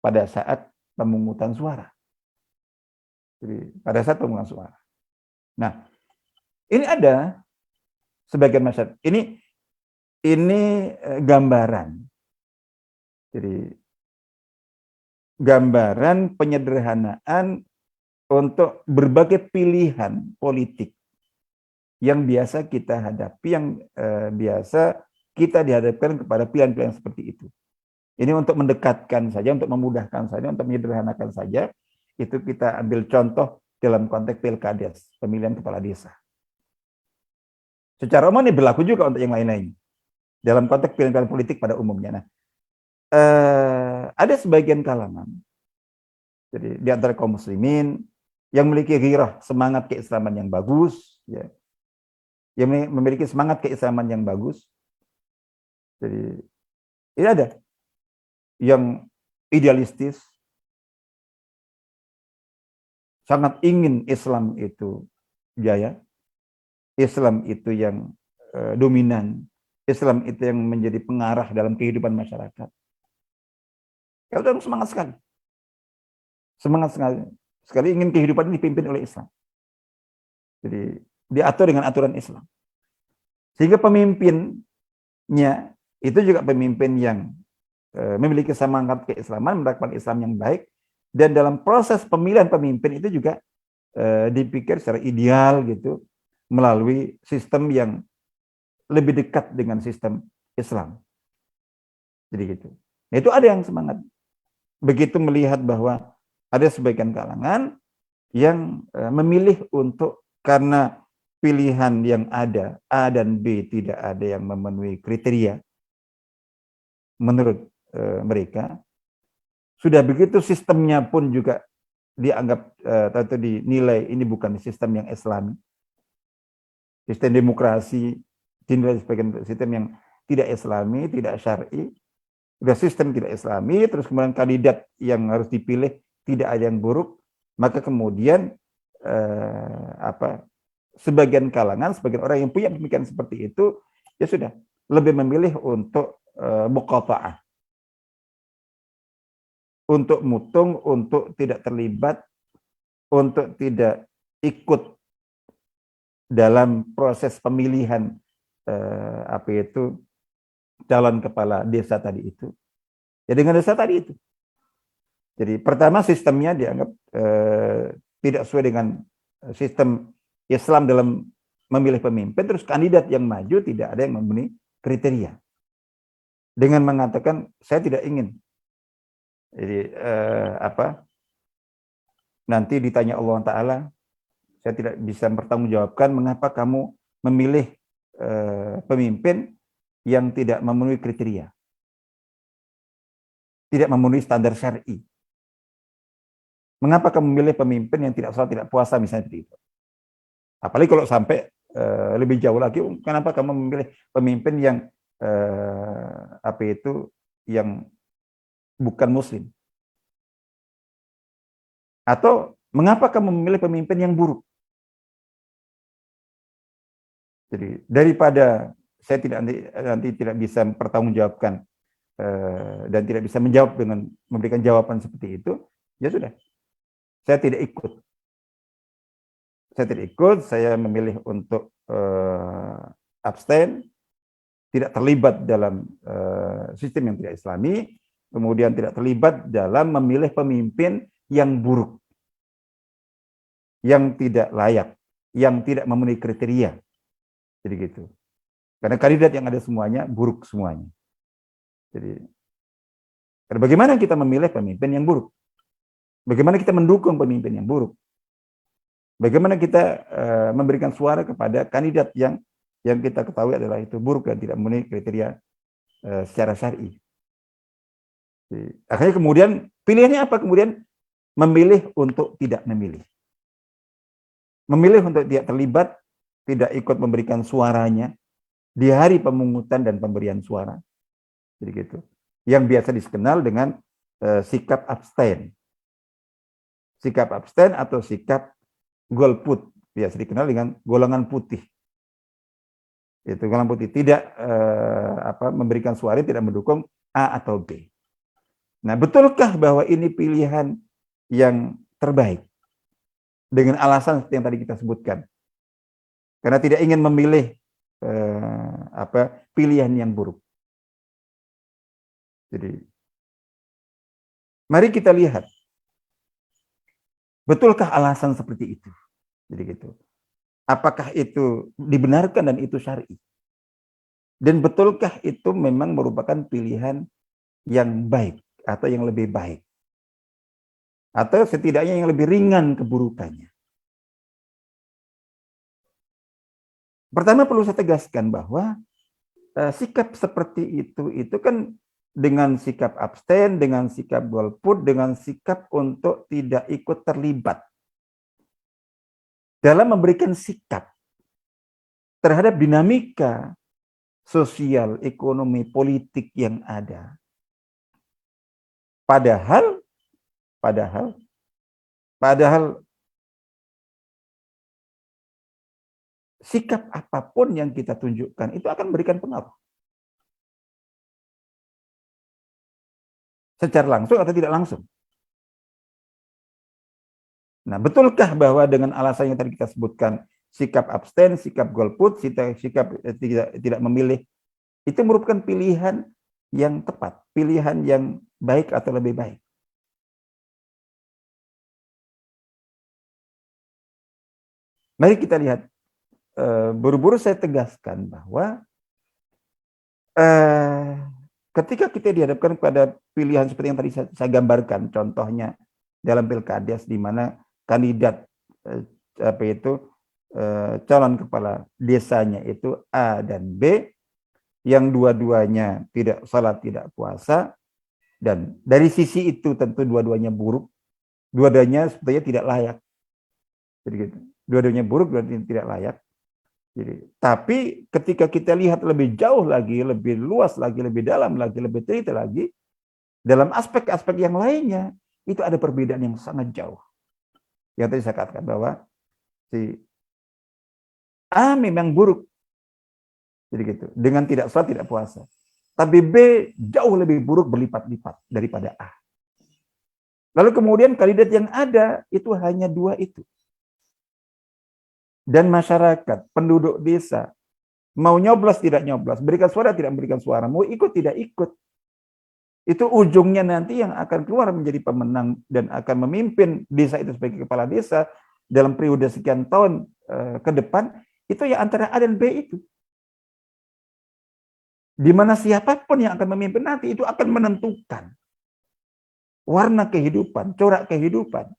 pada saat pemungutan suara. Jadi pada saat pemungutan suara. Nah, ini ada sebagian masyarakat. Ini gambaran. Jadi gambaran penyederhanaan untuk berbagai pilihan politik yang biasa kita hadapi, yang biasa kita dihadapkan kepada pilihan-pilihan seperti itu. Ini untuk mendekatkan saja, untuk memudahkan saja, untuk menyederhanakan saja. Itu kita ambil contoh dalam konteks pilkades, pemilihan kepala desa. Secara umum ini berlaku juga untuk yang lain-lain. Dalam konteks pilihan politik pada umumnya. Nah, ada sebagian kalangan, jadi di antara kaum muslimin yang memiliki ghirah, semangat keislaman yang bagus, ya, yang memiliki semangat keislaman yang bagus. Jadi ini ada yang idealistis, sangat ingin Islam itu jaya, Islam itu yang dominan, Islam itu yang menjadi pengarah dalam kehidupan masyarakat. Ya udah, semangat sekali. Semangat sekali ingin kehidupan ini dipimpin oleh Islam. Jadi diatur dengan aturan Islam. Sehingga pemimpinnya itu juga pemimpin yang memiliki semangat keislaman, mendapatkan Islam yang baik, dan dalam proses pemilihan pemimpin itu juga dipikir secara ideal gitu, melalui sistem yang lebih dekat dengan sistem Islam. Jadi gitu. Nah, itu ada yang semangat. Begitu melihat bahwa Ada sebagian kalangan yang memilih untuk karena pilihan yang ada A dan B tidak ada yang memenuhi kriteria menurut mereka. Sudah begitu sistemnya pun juga dianggap atau dinilai ini bukan sistem yang Islami. Sistem demokrasi dinilai sebagai sistem yang tidak Islami, tidak syar'i. Sudah sistem tidak Islami, terus kemudian kandidat yang harus dipilih tidak ada yang buruk, maka kemudian sebagian kalangan, sebagian orang yang punya pemikiran seperti itu, ya sudah lebih memilih untuk muqata'ah, untuk mutung, untuk tidak terlibat, untuk tidak ikut dalam proses pemilihan calon kepala desa tadi itu. Ya dengan desa tadi itu. Jadi pertama sistemnya dianggap tidak sesuai dengan sistem Islam dalam memilih pemimpin, terus kandidat yang maju tidak ada yang memenuhi kriteria. Dengan mengatakan saya tidak ingin. Jadi nanti ditanya Allah Ta'ala, saya tidak bisa bertanggungjawabkan mengapa kamu memilih pemimpin yang tidak memenuhi kriteria, tidak memenuhi standar syar'i. Mengapa kamu memilih pemimpin yang tidak sholat, tidak puasa, misalnya seperti itu. Apalagi kalau sampai lebih jauh lagi, kenapa kamu memilih pemimpin yang yang bukan muslim? Atau mengapa kamu memilih pemimpin yang buruk? Jadi daripada saya nanti tidak bisa mempertanggungjawabkan dan tidak bisa menjawab dengan memberikan jawaban seperti itu, ya sudah, saya tidak ikut. Saya memilih untuk abstain, tidak terlibat dalam sistem yang tidak Islami, kemudian tidak terlibat dalam memilih pemimpin yang buruk, yang tidak layak, yang tidak memenuhi kriteria. Jadi gitu. Karena kandidat yang ada semuanya buruk semuanya. Jadi bagaimana kita memilih pemimpin yang buruk? Bagaimana kita mendukung pemimpin yang buruk? Bagaimana kita memberikan suara kepada kandidat yang kita ketahui adalah itu buruk dan tidak memenuhi kriteria secara syar'i. Akhirnya kemudian pilihannya apa? Kemudian memilih untuk tidak memilih. Memilih untuk tidak terlibat, tidak ikut memberikan suaranya di hari pemungutan dan pemberian suara. Jadi gitu. Yang biasa dikenal dengan sikap abstain. Sikap abstain atau sikap golput, biasa dikenal dengan golongan putih. Itu golongan putih, tidak memberikan suara, tidak mendukung A atau B. Nah, betulkah bahwa ini pilihan yang terbaik? Dengan alasan seperti yang tadi kita sebutkan. Karena tidak ingin memilih pilihan yang buruk. Jadi, mari kita lihat. Betulkah alasan seperti itu? Jadi gitu. Apakah itu dibenarkan dan itu syar'i? Dan betulkah itu memang merupakan pilihan yang baik atau yang lebih baik? Atau setidaknya yang lebih ringan keburukannya? Pertama perlu saya tegaskan bahwa sikap seperti itu kan dengan sikap abstain, dengan sikap golput, dengan sikap untuk tidak ikut terlibat dalam memberikan sikap terhadap dinamika sosial, ekonomi, politik yang ada. Padahal sikap apapun yang kita tunjukkan itu akan memberikan pengaruh. Secara langsung atau tidak langsung. Nah, betulkah bahwa dengan alasan yang tadi kita sebutkan, sikap abstain, sikap golput, sikap tidak memilih, itu merupakan pilihan yang tepat, pilihan yang baik atau lebih baik? Mari kita lihat, buru-buru saya tegaskan bahwa ketika kita dihadapkan pada pilihan seperti yang tadi saya gambarkan, contohnya dalam pilkades di mana kandidat calon kepala desanya itu A dan B, yang dua-duanya tidak salat tidak puasa, dan dari sisi itu tentu dua-duanya buruk, dua-duanya sebetulnya tidak layak. Jadi gitu. Dua-duanya buruk, dua-duanya tidak layak. Jadi, tapi ketika kita lihat lebih jauh lagi, lebih luas lagi, lebih dalam lagi, lebih teliti lagi, dalam aspek-aspek yang lainnya, itu ada perbedaan yang sangat jauh. Yang tadi saya katakan bahwa si A memang buruk, jadi gitu, dengan tidak sholat, tidak puasa. Tapi B jauh lebih buruk berlipat-lipat daripada A. Lalu kemudian kandidat yang ada itu hanya dua itu. Dan masyarakat, penduduk desa, mau nyoblos tidak nyoblos, berikan suara tidak memberikan suara, mau ikut tidak ikut. Itu ujungnya nanti yang akan keluar menjadi pemenang dan akan memimpin desa itu sebagai kepala desa dalam periode sekian tahun ke depan, itu ya antara A dan B itu. Di mana siapapun yang akan memimpin nanti itu akan menentukan warna kehidupan, corak kehidupan,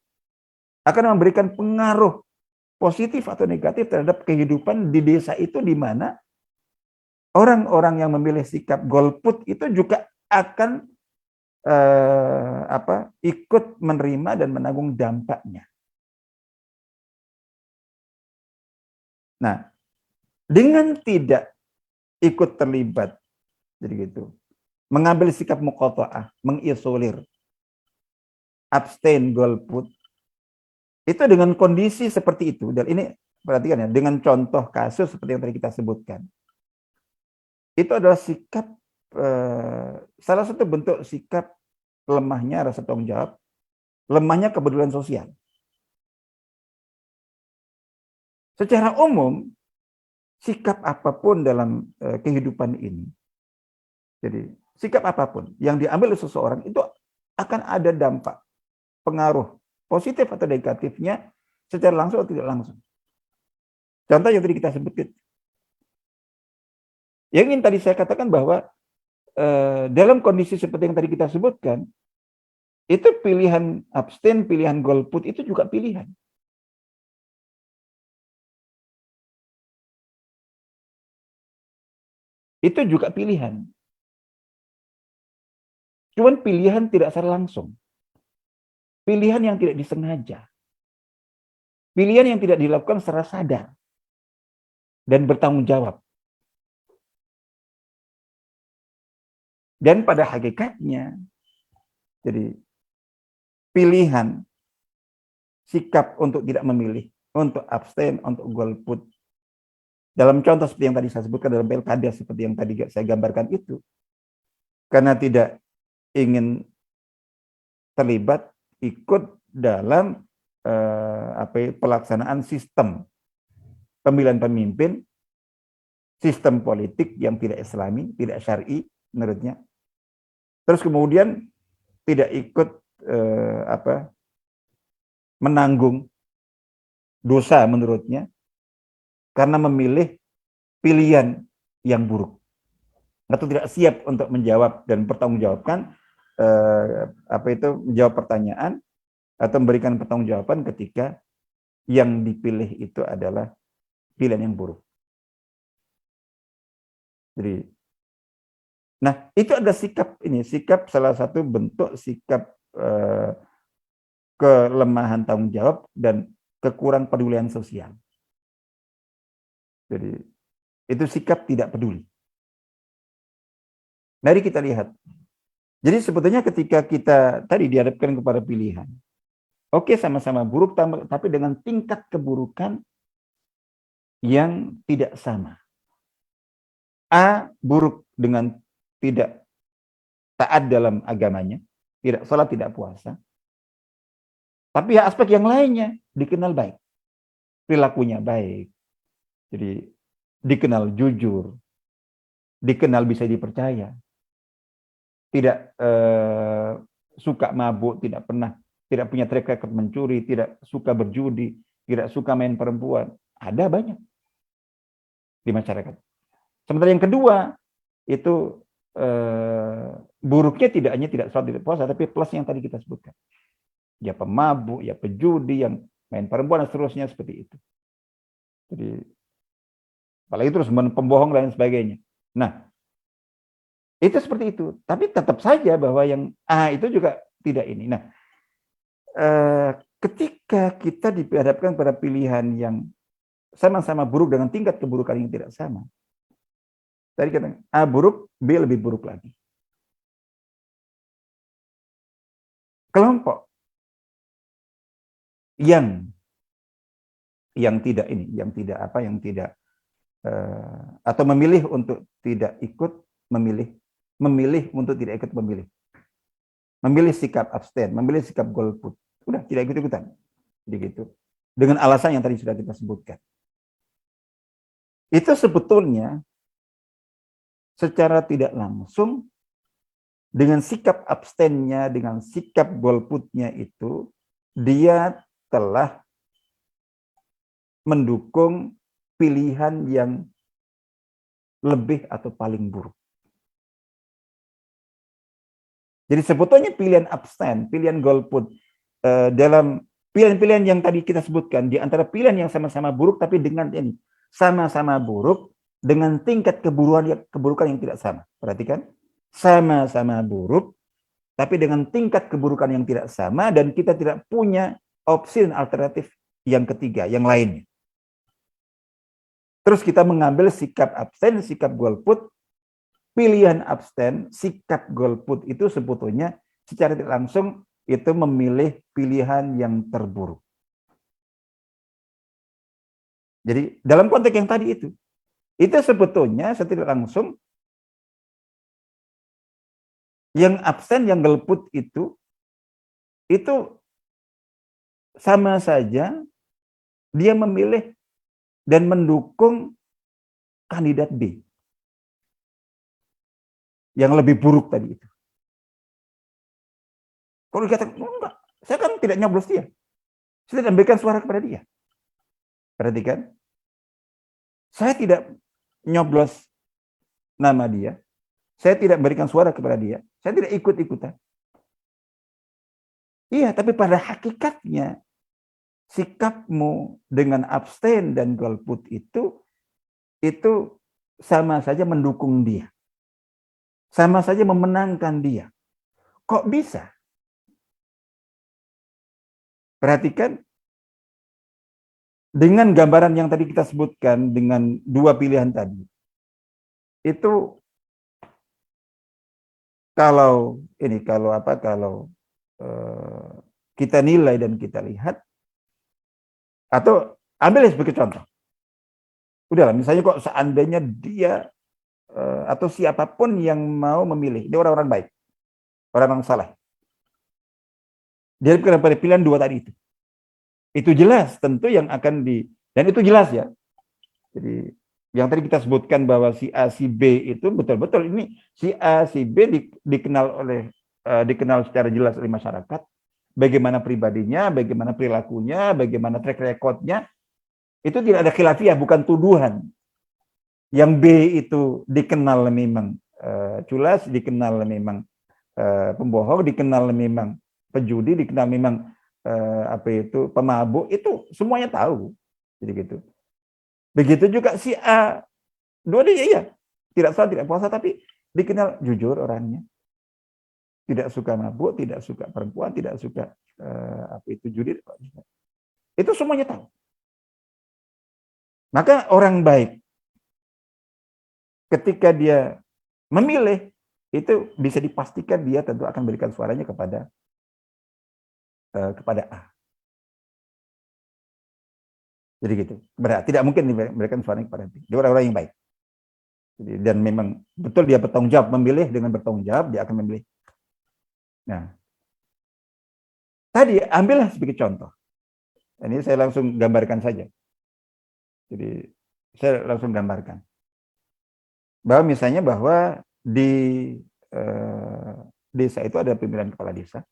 akan memberikan pengaruh positif atau negatif terhadap kehidupan di desa itu, di mana orang-orang yang memilih sikap golput itu juga akan ikut menerima dan menanggung dampaknya. Nah, dengan tidak ikut terlibat, jadi gitu, mengambil sikap muqatha'ah, mengisolir, abstain, golput, itu dengan kondisi seperti itu, dan ini perhatikan ya, dengan contoh kasus seperti yang tadi kita sebutkan, itu adalah sikap, salah satu bentuk sikap lemahnya rasa tanggung jawab, lemahnya kepedulian sosial. Secara umum, sikap apapun dalam kehidupan ini, jadi sikap apapun yang diambil oleh seseorang itu akan ada dampak, pengaruh positif atau negatifnya secara langsung atau tidak langsung. Contoh yang tadi kita sebutkan. Yang ingin tadi saya katakan bahwa dalam kondisi seperti yang tadi kita sebutkan, itu pilihan abstain, pilihan golput itu juga pilihan. Itu juga pilihan. Cuman pilihan tidak secara langsung. Pilihan yang tidak disengaja. Pilihan yang tidak dilakukan secara sadar dan bertanggung jawab. Dan pada hakikatnya, jadi pilihan sikap untuk tidak memilih, untuk abstain, untuk golput, dalam contoh seperti yang tadi saya sebutkan dalam pilkada seperti yang tadi saya gambarkan itu, karena tidak ingin terlibat ikut dalam pelaksanaan sistem pemilihan pemimpin, sistem politik yang tidak islami, tidak syar'i menurutnya. Terus kemudian tidak ikut menanggung dosa menurutnya karena memilih pilihan yang buruk atau tidak siap untuk menjawab dan bertanggungjawabkan menjawab pertanyaan atau memberikan pertanggungjawaban ketika yang dipilih itu adalah pilihan yang buruk. Jadi, nah itu ada sikap ini, sikap salah satu bentuk sikap kelemahan tanggung jawab dan kekurang pedulian sosial. Jadi itu sikap tidak peduli. Mari kita lihat. Jadi sebetulnya ketika kita tadi dihadapkan kepada pilihan, oke, sama-sama buruk, tapi dengan tingkat keburukan yang tidak sama. A buruk dengan tidak taat dalam agamanya, tidak sholat, tidak puasa. Tapi aspek yang lainnya dikenal baik. Perilakunya baik. Jadi dikenal jujur, dikenal bisa dipercaya. Tidak suka mabuk, tidak punya track record mencuri, tidak suka berjudi, tidak suka main perempuan. Ada banyak di masyarakat. Sementara yang kedua, itu buruknya tidak hanya tidak sholat, tidak puasa, tapi plus yang tadi kita sebutkan. Ya pemabuk, ya pejudi, yang main perempuan dan seterusnya seperti itu. Jadi apalagi terus pembohong dan sebagainya. Nah, itu seperti itu. Tapi tetap saja bahwa yang A itu juga tidak ini. Nah, ketika kita dihadapkan pada pilihan yang sama-sama buruk dengan tingkat keburukan yang tidak sama. Tadi kata A buruk, B lebih buruk lagi. Kelompok yang tidak ini, yang tidak apa, yang tidak atau memilih untuk tidak ikut, memilih untuk tidak ikut memilih. Memilih sikap abstain, memilih sikap golput. Udah, tidak ikut-ikutan. Jadi gitu. Dengan alasan yang tadi sudah kita sebutkan. Itu sebetulnya secara tidak langsung dengan sikap abstennya, dengan sikap golputnya itu, dia telah mendukung pilihan yang lebih atau paling buruk. Jadi sebetulnya pilihan abstain, pilihan golput dalam pilihan-pilihan yang tadi kita sebutkan, di antara pilihan yang sama-sama buruk tapi dengan ini sama-sama buruk dengan tingkat keburukan yang tidak sama. Perhatikan, sama-sama buruk tapi dengan tingkat keburukan yang tidak sama, dan kita tidak punya opsi dan alternatif yang ketiga, yang lainnya. Terus kita mengambil sikap abstain, sikap golput. Pilihan abstain, sikap golput itu sebetulnya secara tidak langsung itu memilih pilihan yang terburuk. Jadi dalam konteks yang tadi itu sebetulnya secara tidak langsung yang abstain, yang golput itu sama saja dia memilih dan mendukung kandidat B yang lebih buruk tadi itu. Kalau dikatakan, enggak, saya kan tidak nyoblos dia. Saya tidak memberikan suara kepada dia. Perhatikan, saya tidak nyoblos nama dia, saya tidak memberikan suara kepada dia, saya tidak ikut-ikutan. Iya, tapi pada hakikatnya, sikapmu dengan abstain dan golput itu sama saja mendukung dia. Sama saja memenangkan dia. Kok bisa? Perhatikan, dengan gambaran yang tadi kita sebutkan, dengan dua pilihan tadi, itu kalau kita nilai dan kita lihat, atau ambil sebagai contoh. Udahlah, misalnya kok seandainya dia atau siapapun yang mau memilih, dia orang-orang baik, orang-orang saleh. Dia pada pilihan dua tadi itu. Itu jelas tentu yang akan dan itu jelas ya. Jadi yang tadi kita sebutkan bahwa si A, si B itu betul-betul ini si A, si B dikenal secara jelas oleh masyarakat. Bagaimana pribadinya, bagaimana perilakunya, bagaimana track record-nya. Itu tidak ada khilafiyah, bukan tuduhan. Yang B itu dikenal memang culas, dikenal memang pembohong, dikenal memang pejudi, dikenal memang pemabuk, itu semuanya tahu. Jadi gitu. Begitu juga si A, dua-duanya iya, tidak salah, tidak puasa, tapi dikenal jujur orangnya. Tidak suka mabuk, tidak suka perempuan, tidak suka judi. Itu semuanya tahu. Maka orang baik ketika dia memilih, itu bisa dipastikan dia tentu akan berikan suaranya kepada A. Jadi gitu. Berarti tidak mungkin diberikan suaranya kepada B. Dia orang-orang yang baik. Jadi, dan memang betul dia bertanggung jawab, memilih dengan bertanggung jawab, dia akan memilih. Nah, tadi ambillah sebagai contoh. Ini saya langsung gambarkan saja. Jadi saya langsung gambarkan. Bahwa misalnya bahwa di desa itu ada pimpinan kepala desa.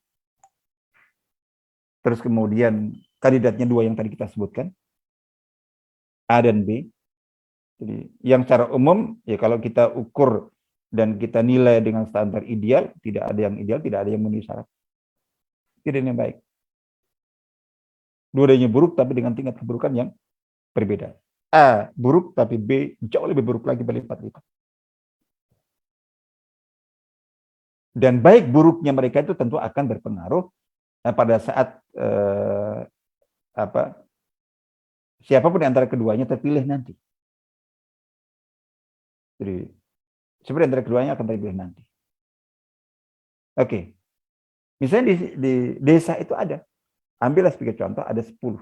Terus kemudian kandidatnya dua yang tadi kita sebutkan, A dan B. Jadi yang secara umum ya kalau kita ukur dan kita nilai dengan standar ideal, tidak ada yang ideal, tidak ada yang memenuhi syarat. Tidak yang baik. Dua-duanya buruk tapi dengan tingkat keburukan yang berbeda. A buruk tapi B jauh lebih buruk lagi berlipat-lipat. Dan baik buruknya mereka itu tentu akan berpengaruh pada saat siapapun di antara keduanya terpilih nanti. Jadi sebenarnya antara keduanya akan terpilih nanti. Oke. Misalnya di desa itu ada. Ambillah sebagai contoh ada 10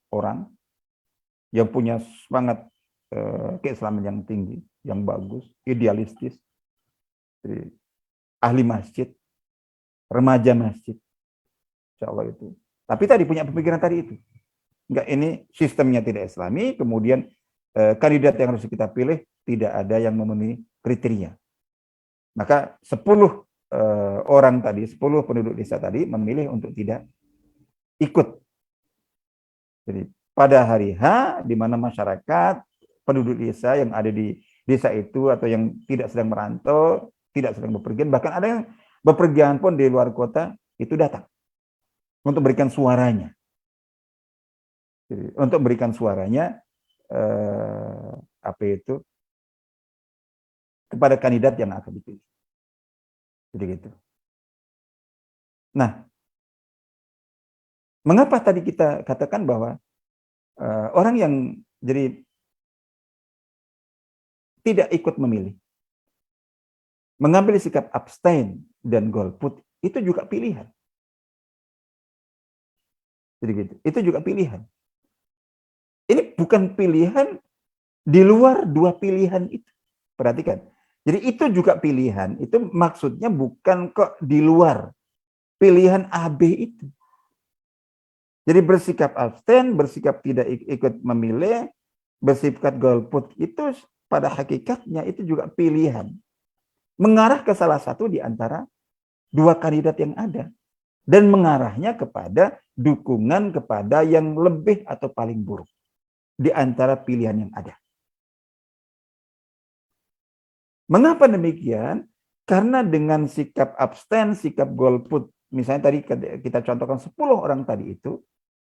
orang yang punya semangat keislaman yang tinggi, yang bagus, idealistis, jadi, ahli masjid, remaja masjid, insya Allah itu. Tapi tadi punya pemikiran tadi itu. Enggak, ini sistemnya tidak islami, kemudian kandidat yang harus kita pilih tidak ada yang memenuhi kriteria. Maka 10 orang tadi, 10 penduduk desa tadi memilih untuk tidak ikut. Jadi pada hari H, di mana masyarakat, penduduk desa yang ada di desa itu atau yang tidak sedang merantau, tidak sedang bepergian, bahkan ada yang bepergian pun di luar kota, itu datang untuk memberikan suaranya. Jadi, untuk memberikan suaranya kepada kandidat yang akan dipilih. Jadi gitu. Nah, mengapa tadi kita katakan bahwa orang yang jadi tidak ikut memilih, mengambil sikap abstain dan golput, itu juga pilihan. Jadi gitu. Itu juga pilihan. Ini bukan pilihan di luar dua pilihan itu. Perhatikan. Jadi itu juga pilihan. Itu maksudnya bukan kok di luar pilihan A, B itu. Jadi bersikap abstain, bersikap tidak ikut memilih, bersikap golput, itu pada hakikatnya itu juga pilihan. Mengarah ke salah satu di antara dua kandidat yang ada. Dan mengarahnya kepada dukungan kepada yang lebih atau paling buruk di antara pilihan yang ada. Mengapa demikian? Karena dengan sikap abstain, sikap golput, misalnya tadi kita contohkan 10 orang tadi itu,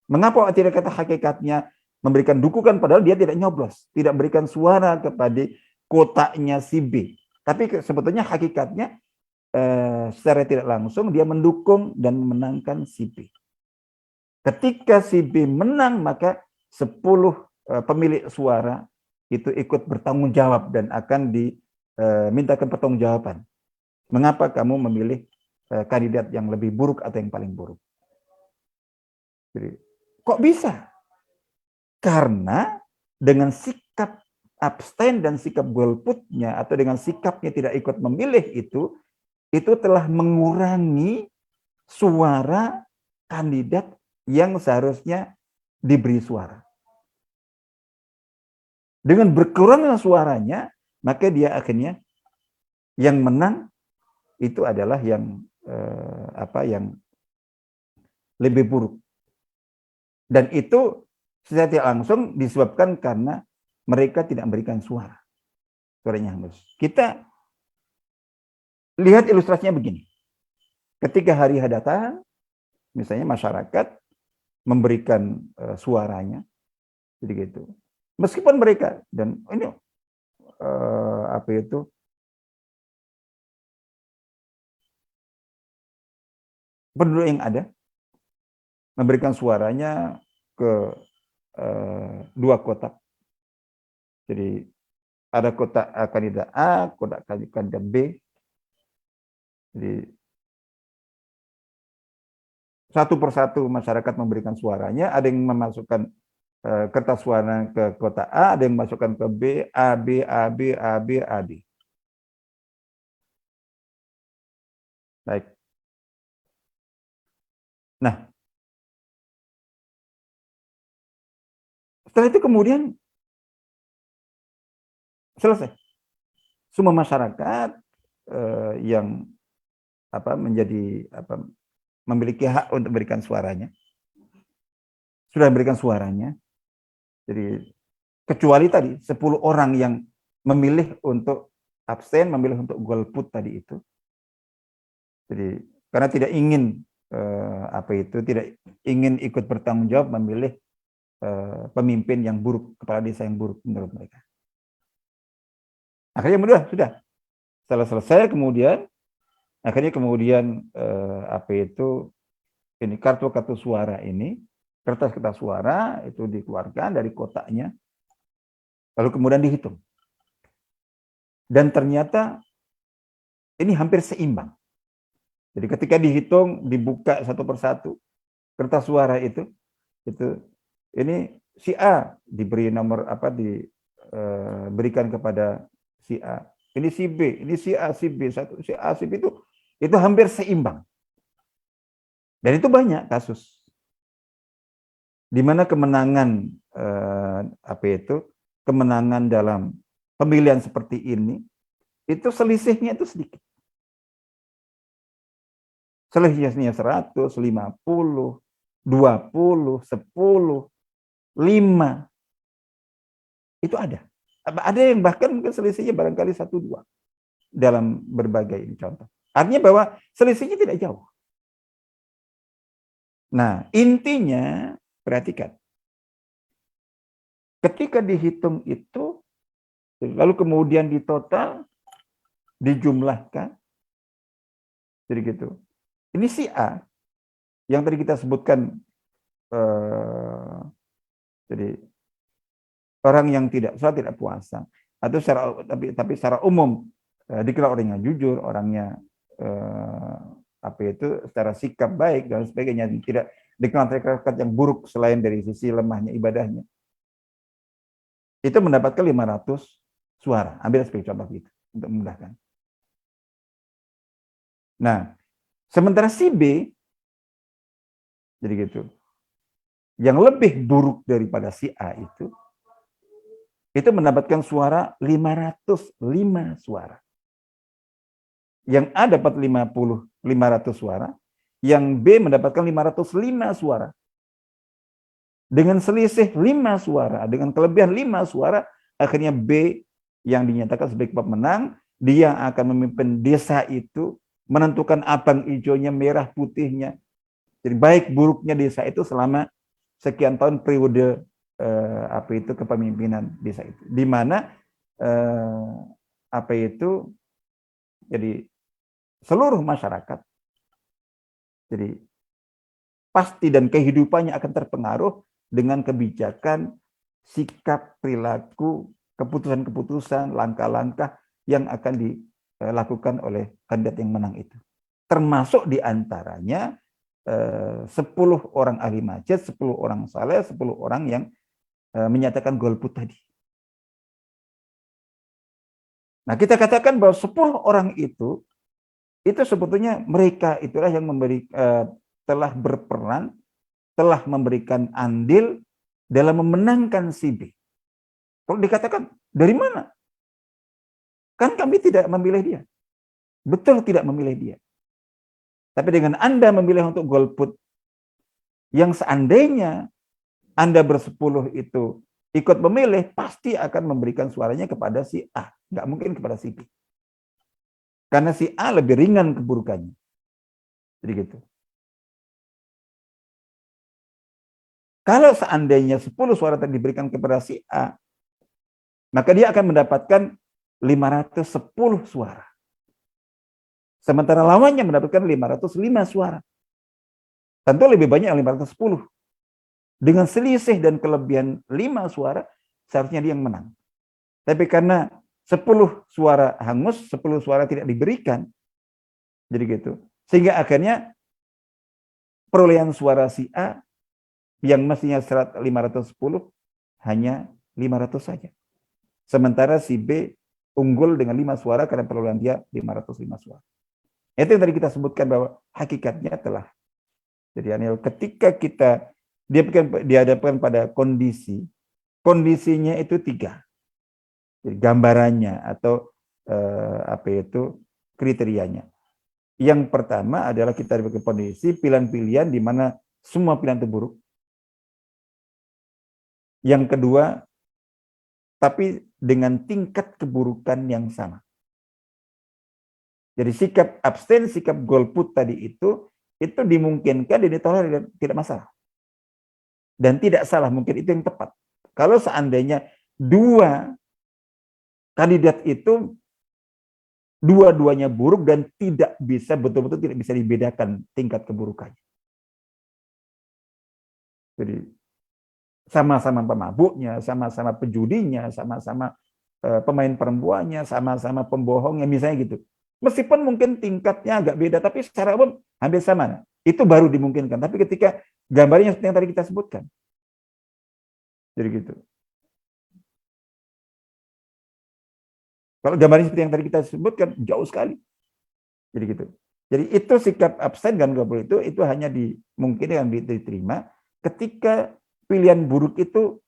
mengapa tidak kata hakikatnya memberikan dukungan padahal dia tidak nyoblos, tidak berikan suara kepada kotaknya si B. Tapi sebetulnya hakikatnya secara tidak langsung dia mendukung dan memenangkan si B. Ketika si B menang, maka 10 pemilik suara itu ikut bertanggung jawab dan akan dimintakan pertanggungjawaban. Mengapa kamu memilih kandidat yang lebih buruk atau yang paling buruk? Jadi, kok bisa? Karena dengan sikap abstain dan sikap golputnya atau dengan sikapnya tidak ikut memilih itu telah mengurangi suara kandidat yang seharusnya diberi suara. Dengan berkurangnya suaranya, maka dia akhirnya yang menang itu adalah yang yang lebih buruk. Dan itu secara tidak langsung disebabkan karena mereka tidak memberikan suara. Suaranya hangus. Kita lihat ilustrasinya begini. Ketika hari H datang, misalnya masyarakat memberikan suaranya, jadi gitu. Meskipun mereka dan ini penduduk yang ada memberikan suaranya ke dua kotak. Jadi ada kotak kandidat A, kotak kandidat B. Jadi satu persatu masyarakat memberikan suaranya, ada yang memasukkan kertas suara ke kotak A, ada yang memasukkan ke B, A, B, A, B, A, B, A, B. Baik. Nah, setelah itu kemudian selesai. Semua masyarakat yang memiliki hak untuk memberikan suaranya sudah memberikan suaranya. Jadi kecuali tadi 10 orang yang memilih untuk abstain, memilih untuk golput tadi itu. Jadi karena tidak ingin tidak ingin ikut bertanggung jawab memilih pemimpin yang buruk, kepala desa yang buruk menurut mereka. Akhirnya sudah setelah selesai kemudian ini kartu suara ini, kertas suara itu dikeluarkan dari kotaknya, lalu kemudian dihitung. Dan ternyata ini hampir seimbang. Jadi ketika dihitung, dibuka satu persatu kertas suara itu ini si A diberi nomor diberikan kepada si A. Ini si B, ini si A, si B, si A, si B itu hampir seimbang. Dan itu banyak kasus di mana kemenangan kemenangan dalam pemilihan seperti ini itu selisihnya itu sedikit. Selisihnya 100, 50, 20, 10, 5. Itu ada. Ada yang bahkan mungkin selisihnya barangkali 1, 2 dalam berbagai contoh. Artinya bahwa selisihnya tidak jauh. Nah, intinya perhatikan. Ketika dihitung itu, lalu kemudian ditotal, dijumlahkan, jadi gitu. Ini si A yang tadi kita sebutkan, jadi orang yang tidak puasa, atau tapi secara umum dikenal orang yang jujur, orangnya secara sikap baik dan sebagainya, tidak dikenal track yang buruk selain dari sisi lemahnya ibadahnya. Itu mendapatkan 500 suara, ambil sebagai contoh gitu untuk memudahkan. Nah, sementara si B jadi gitu, yang lebih buruk daripada si A itu mendapatkan suara 505 suara. Yang A dapat 500 suara, yang B mendapatkan 505 suara. Dengan selisih 5 suara, dengan kelebihan 5 suara, akhirnya B yang dinyatakan sebagai pemenang, dia akan memimpin desa itu, menentukan abang hijaunya, merah putihnya. Jadi baik buruknya desa itu selama sekian tahun periode kepemimpinan desa itu. Di mana jadi seluruh masyarakat jadi pasti dan kehidupannya akan terpengaruh dengan kebijakan, sikap, perilaku, keputusan-keputusan, langkah-langkah yang akan dilakukan oleh kandidat yang menang itu. Termasuk diantaranya 10 orang ahli masjid, 10 orang saleh, 10 orang yang menyatakan golput tadi. Nah, kita katakan bahwa 10 orang itu sebetulnya mereka itulah yang telah berperan, telah memberikan andil dalam memenangkan si B. Kalau dikatakan, dari mana? Kan kami tidak memilih dia. Betul tidak memilih dia. Tapi dengan Anda memilih untuk golput, yang seandainya Anda bersepuluh itu ikut memilih, pasti akan memberikan suaranya kepada si A. Nggak mungkin kepada si B. Karena si A lebih ringan keburukannya. Jadi gitu. Kalau seandainya 10 suara tadi diberikan kepada si A, maka dia akan mendapatkan 510 suara. Sementara lawannya mendapatkan 505 suara. Tentu lebih banyak yang 510. Dengan selisih dan kelebihan 5 suara, seharusnya dia yang menang. Tapi karena 10 suara hangus, 10 suara tidak diberikan, jadi gitu. Sehingga akhirnya perolehan suara si A yang mestinya 510 hanya 500 saja. Sementara si B unggul dengan 5 suara karena perolehan dia 505 suara. Itu yang tadi kita sebutkan bahwa hakikatnya telah. Jadi ketika kita dihadapkan pada kondisinya itu 3. Jadi gambarannya atau kriterianya. Yang pertama adalah kita diberi kondisi pilihan-pilihan di mana semua pilihan itu buruk. Yang kedua, tapi dengan tingkat keburukan yang sama. Jadi sikap abstain, sikap golput tadi itu itu dimungkinkan dan ditolerir, tidak masalah. Dan tidak salah, mungkin itu yang tepat. Kalau seandainya dua kandidat itu dua-duanya buruk dan tidak bisa betul-betul tidak bisa dibedakan tingkat keburukannya. Jadi sama-sama pemabuknya, sama-sama penjudinya, sama-sama pemain perempuannya, sama-sama pembohongnya, misalnya gitu. Meskipun mungkin tingkatnya agak beda, tapi secara umum hampir sama. Itu baru dimungkinkan. Tapi ketika gambarnya seperti yang tadi kita sebutkan, jadi gitu. Kalau gambarnya seperti yang tadi kita sebutkan, jauh sekali. Jadi gitu. Jadi itu sikap abstain dan gabul itu hanya dimungkinkan diterima ketika pilihan buruk itu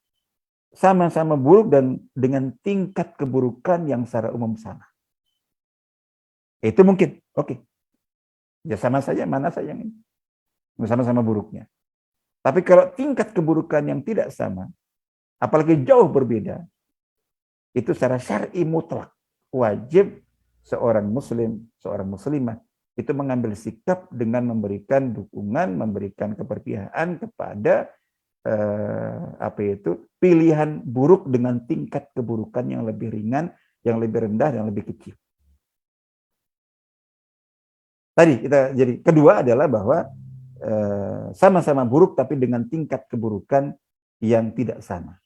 sama-sama buruk dan dengan tingkat keburukan yang secara umum sama. Itu mungkin, oke. Ya sama saja, mana saja yang ini. Sama-sama buruknya. Tapi kalau tingkat keburukan yang tidak sama, apalagi jauh berbeda, itu secara syar'i mutlak wajib seorang muslim, seorang muslimah itu mengambil sikap dengan memberikan dukungan, memberikan keberpihakan kepada pilihan buruk dengan tingkat keburukan yang lebih ringan, yang lebih rendah, yang lebih kecil. Tadi kita jadi kedua adalah bahwa sama-sama buruk tapi dengan tingkat keburukan yang tidak sama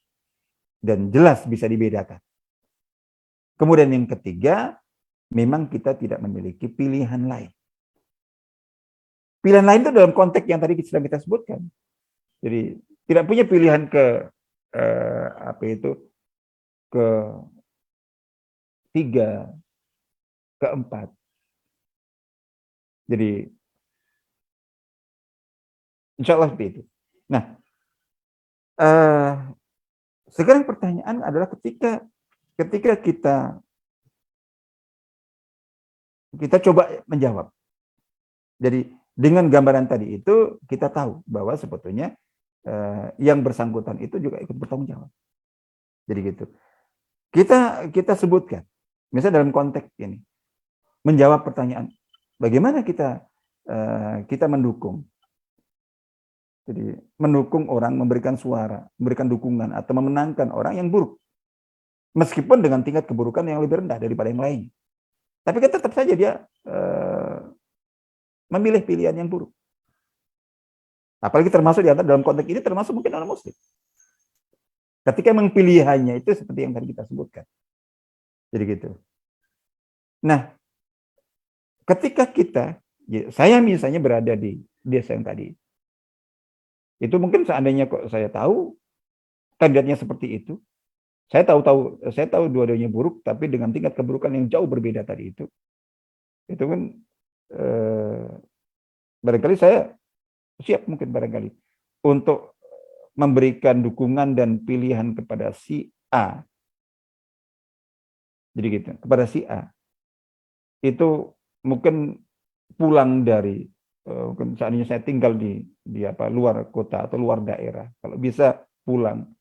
dan jelas bisa dibedakan. Kemudian yang ketiga, memang kita tidak memiliki pilihan lain. Pilihan lain itu dalam konteks yang tadi sedang kita sebutkan. Jadi tidak punya pilihan ke ke tiga, keempat. Jadi insya Allah seperti itu. Nah, sekarang pertanyaan adalah ketika kita coba menjawab. Jadi dengan gambaran tadi itu kita tahu bahwa sebetulnya yang bersangkutan itu juga ikut bertanggung jawab. Jadi gitu. Kita sebutkan, misalnya dalam konteks ini, menjawab pertanyaan, bagaimana kita mendukung. Jadi mendukung orang, memberikan suara, memberikan dukungan atau memenangkan orang yang buruk. Meskipun dengan tingkat keburukan yang lebih rendah daripada yang lain. Tapi kan tetap saja dia memilih pilihan yang buruk. Apalagi termasuk di antara dalam konteks ini termasuk mungkin orang muslim. Ketika memang pilihannya itu seperti yang tadi kita sebutkan. Jadi gitu. Nah, ketika saya misalnya berada di desa yang tadi, itu mungkin seandainya kok saya tahu kandidatnya seperti itu, saya tahu dua-duanya buruk, tapi dengan tingkat keburukan yang jauh berbeda tadi itu kan barangkali saya siap mungkin barangkali untuk memberikan dukungan dan pilihan kepada si A. Jadi gitu, kepada si A. Itu mungkin pulang dari mungkin seandainya saya tinggal di luar kota atau luar daerah, kalau bisa pulang,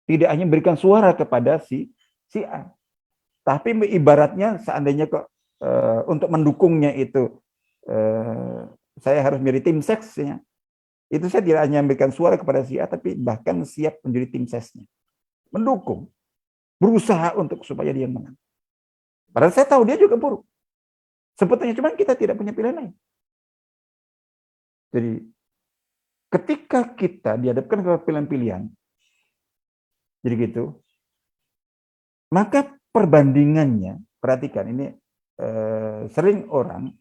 tidak hanya memberikan suara kepada si A, tapi ibaratnya seandainya kok untuk mendukungnya itu saya harus menjadi tim seksnya, itu saya tidak hanya memberikan suara kepada si A, tapi bahkan siap menjadi tim sesnya, mendukung, berusaha untuk supaya dia menang. Padahal saya tahu dia juga buruk. Sebetulnya cuma kita tidak punya pilihan lain. Jadi ketika kita dihadapkan ke pilihan-pilihan, jadi gitu, maka perbandingannya, perhatikan ini sering orang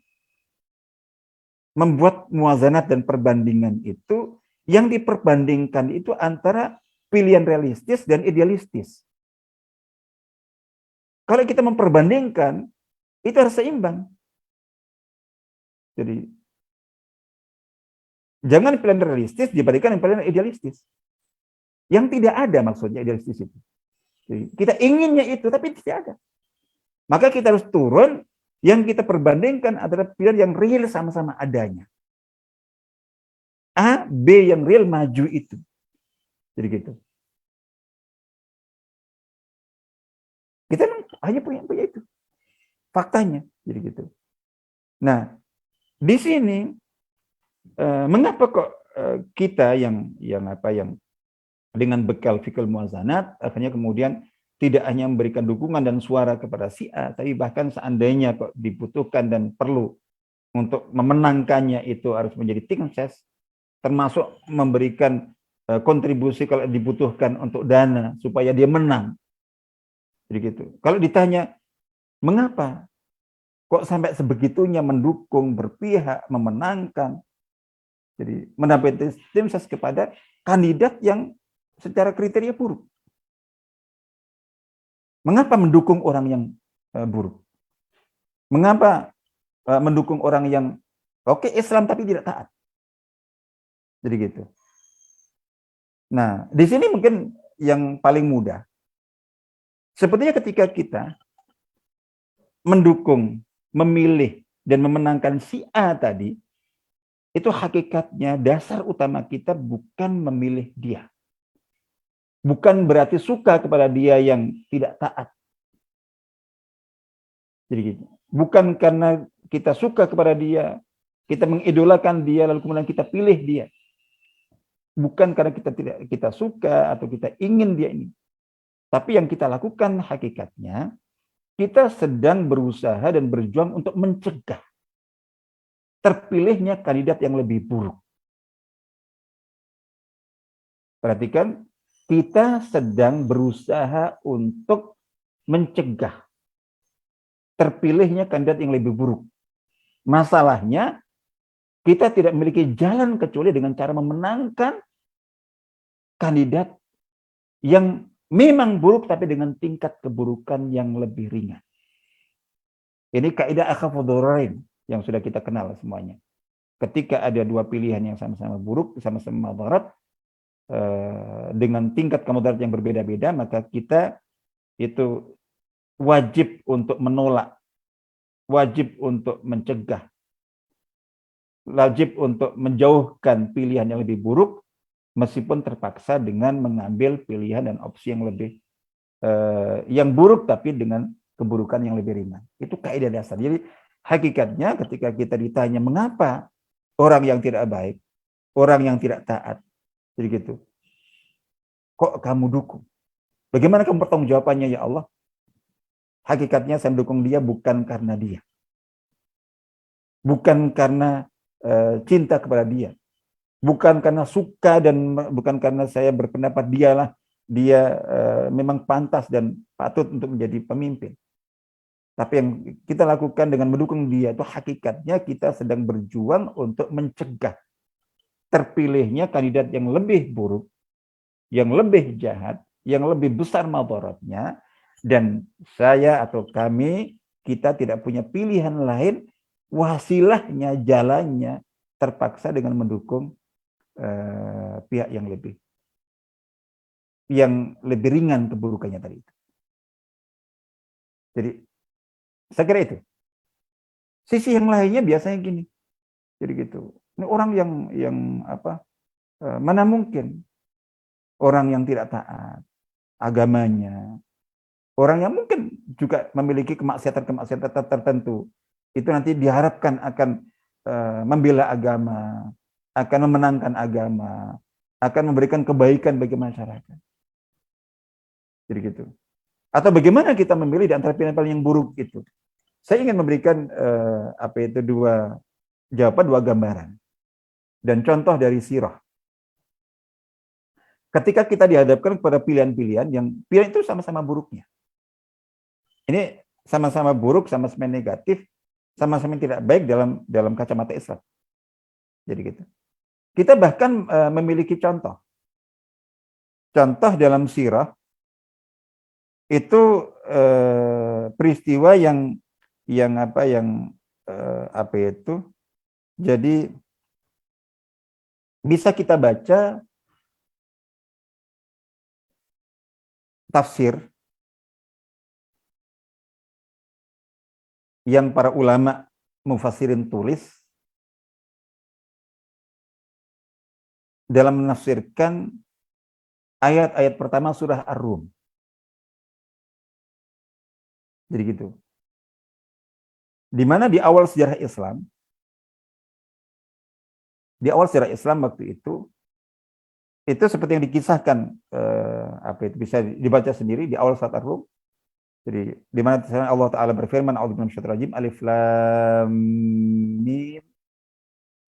membuat muazanat dan perbandingan itu, yang diperbandingkan itu antara pilihan realistis dan idealistis. Kalau kita memperbandingkan, itu harus seimbang. Jadi jangan pilihan realistis dibandingkan dengan pilihan idealistis. Yang tidak ada maksudnya idealistis itu. Jadi, kita inginnya itu, tapi tidak ada. Maka kita harus turun, yang kita perbandingkan adalah pilihan yang real sama-sama adanya. A, B yang real maju itu. Jadi gitu. Kita hanya punya itu. Faktanya. Jadi gitu. Nah, di sini Mengapa kok kita yang dengan bekal fikul muwazanat akhirnya kemudian tidak hanya memberikan dukungan dan suara kepada si A, tapi bahkan seandainya kok dibutuhkan dan perlu untuk memenangkannya itu harus menjadi tim ses, termasuk memberikan kontribusi kalau dibutuhkan untuk dana supaya dia menang. Jadi gitu. Kalau ditanya mengapa kok sampai sebegitunya mendukung, berpihak, memenangkan, jadi mendampingi tim ses kepada kandidat yang secara kriteria buruk. Mengapa mendukung orang yang buruk? Mengapa mendukung orang yang oke Islam tapi tidak taat? Jadi gitu. Nah, di sini mungkin yang paling mudah. Sepertinya ketika kita mendukung, memilih, dan memenangkan si A tadi, itu hakikatnya dasar utama kita bukan memilih dia. Bukan berarti suka kepada dia yang tidak taat. Jadi gitu. Bukan karena kita suka kepada dia, kita mengidolakan dia, lalu kemudian kita pilih dia. Bukan karena kita suka atau kita ingin dia ini. Tapi yang kita lakukan hakikatnya, kita sedang berusaha dan berjuang untuk mencegah terpilihnya kandidat yang lebih buruk. Perhatikan, kita sedang berusaha untuk mencegah terpilihnya kandidat yang lebih buruk. Masalahnya, kita tidak memiliki jalan kecuali dengan cara memenangkan kandidat yang memang buruk tapi dengan tingkat keburukan yang lebih ringan. Ini kaidah akhafud dhararain yang sudah kita kenal semuanya. Ketika ada dua pilihan yang sama-sama buruk, sama-sama madarat, dengan tingkat kemudarat yang berbeda-beda, maka kita itu wajib untuk menolak, wajib untuk mencegah, wajib untuk menjauhkan pilihan yang lebih buruk, meskipun terpaksa dengan mengambil pilihan dan opsi yang lebih yang buruk tapi dengan keburukan yang lebih ringan. Itu kaidah dasar. Jadi hakikatnya ketika kita ditanya mengapa orang yang tidak baik, orang yang tidak taat, jadi gitu, kok kamu dukung? Bagaimana kamu pertanggungjawabannya ya Allah? Hakikatnya saya mendukung dia bukan karena dia. Bukan karena cinta kepada dia. Bukan karena suka dan bukan karena saya berpendapat dia memang pantas dan patut untuk menjadi pemimpin. Tapi yang kita lakukan dengan mendukung dia itu hakikatnya kita sedang berjuang untuk mencegah terpilihnya kandidat yang lebih buruk, yang lebih jahat, yang lebih besar madaratnya, dan saya atau kami, kita tidak punya pilihan lain, wasilahnya, jalannya, terpaksa dengan mendukung pihak yang lebih ringan keburukannya tadi itu. Jadi saya kira itu. Sisi yang lainnya biasanya gini. Jadi gitu. Ini orang yang mana mungkin orang yang tidak taat agamanya, orang yang mungkin juga memiliki kemaksiatan tertentu, itu nanti diharapkan akan membela agama, akan memenangkan agama, akan memberikan kebaikan bagi masyarakat. Jadi gitu. Atau bagaimana kita memilih di antara pilihan-pilihan yang buruk itu? Saya ingin memberikan dua jawaban, dua gambaran dan contoh dari sirah. Ketika kita dihadapkan kepada pilihan-pilihan yang pilihan itu sama-sama buruknya. Ini sama-sama buruk, sama-sama negatif, sama-sama tidak baik dalam kacamata Islam. Jadi gitu. Kita bahkan memiliki contoh. Contoh dalam sirah itu peristiwa yang jadi bisa kita baca tafsir yang para ulama mufassirin tulis dalam menafsirkan ayat-ayat pertama surah Ar-Rum. Jadi gitu. Di mana di awal sejarah Islam Di awal sejarah Islam waktu itu seperti yang dikisahkan, apa itu bisa dibaca sendiri di awal surat Ar-Rum. Jadi di mana Allah Taala berfirman, "A'udzu minasyaitonir rajim, Alif Lam Mim.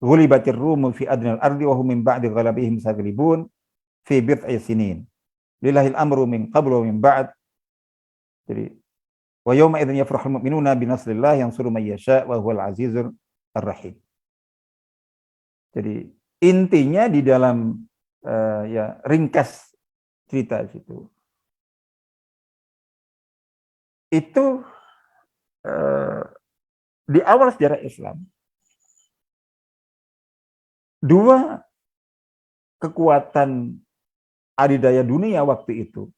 Ghulibatir Rum fi adnal ardi wa hum min ba'di ghalabihim saghlibun fi bid'i sinin. Lillahil amru min qablu wa min ba'd." Jadi wa yawma idzin yafrahul mu'minuna bi nasrillah yansuru may yasha wa huwal azizur ar-rahim. Jadi intinya di dalam ya ringkas cerita situ itu di awal sejarah Islam dua kekuatan adidaya dunia waktu itu,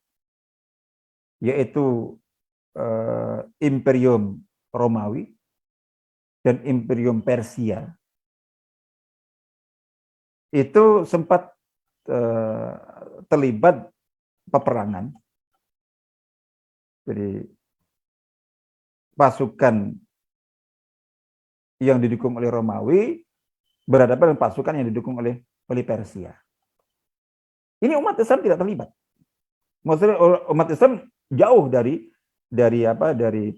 yaitu Imperium Romawi dan Imperium Persia, itu sempat terlibat peperangan. Jadi pasukan yang didukung oleh Romawi berhadapan dengan pasukan yang didukung oleh Persia. Ini umat Islam tidak terlibat. Maksudnya umat Islam jauh dari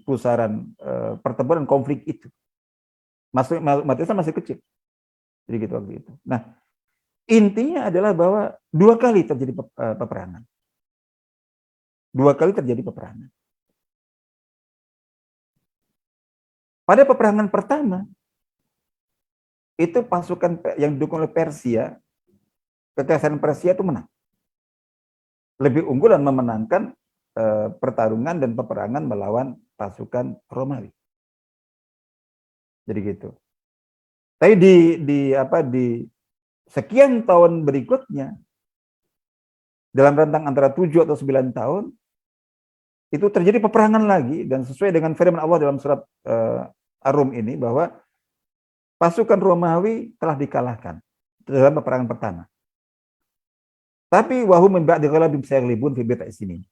pusaran pertempuran konflik itu. Umat Islam masih kecil. Jadi gitu waktu itu. Nah, intinya adalah bahwa dua kali terjadi peperangan. Dua kali terjadi peperangan. Pada peperangan pertama, itu pasukan yang didukung oleh Persia, kekaisaran Persia itu menang. Lebih unggul dan memenangkan pertarungan dan peperangan melawan pasukan Romawi. Jadi gitu. Tapi di sekian tahun berikutnya, dalam rentang antara 7 atau 9 tahun, itu terjadi peperangan lagi, dan sesuai dengan firman Allah dalam surat Ar-Rum ini, bahwa pasukan Romawi telah dikalahkan dalam peperangan pertama. Tapi wahum min ba'di ghalabihim saghlibun fi bid'i sinin.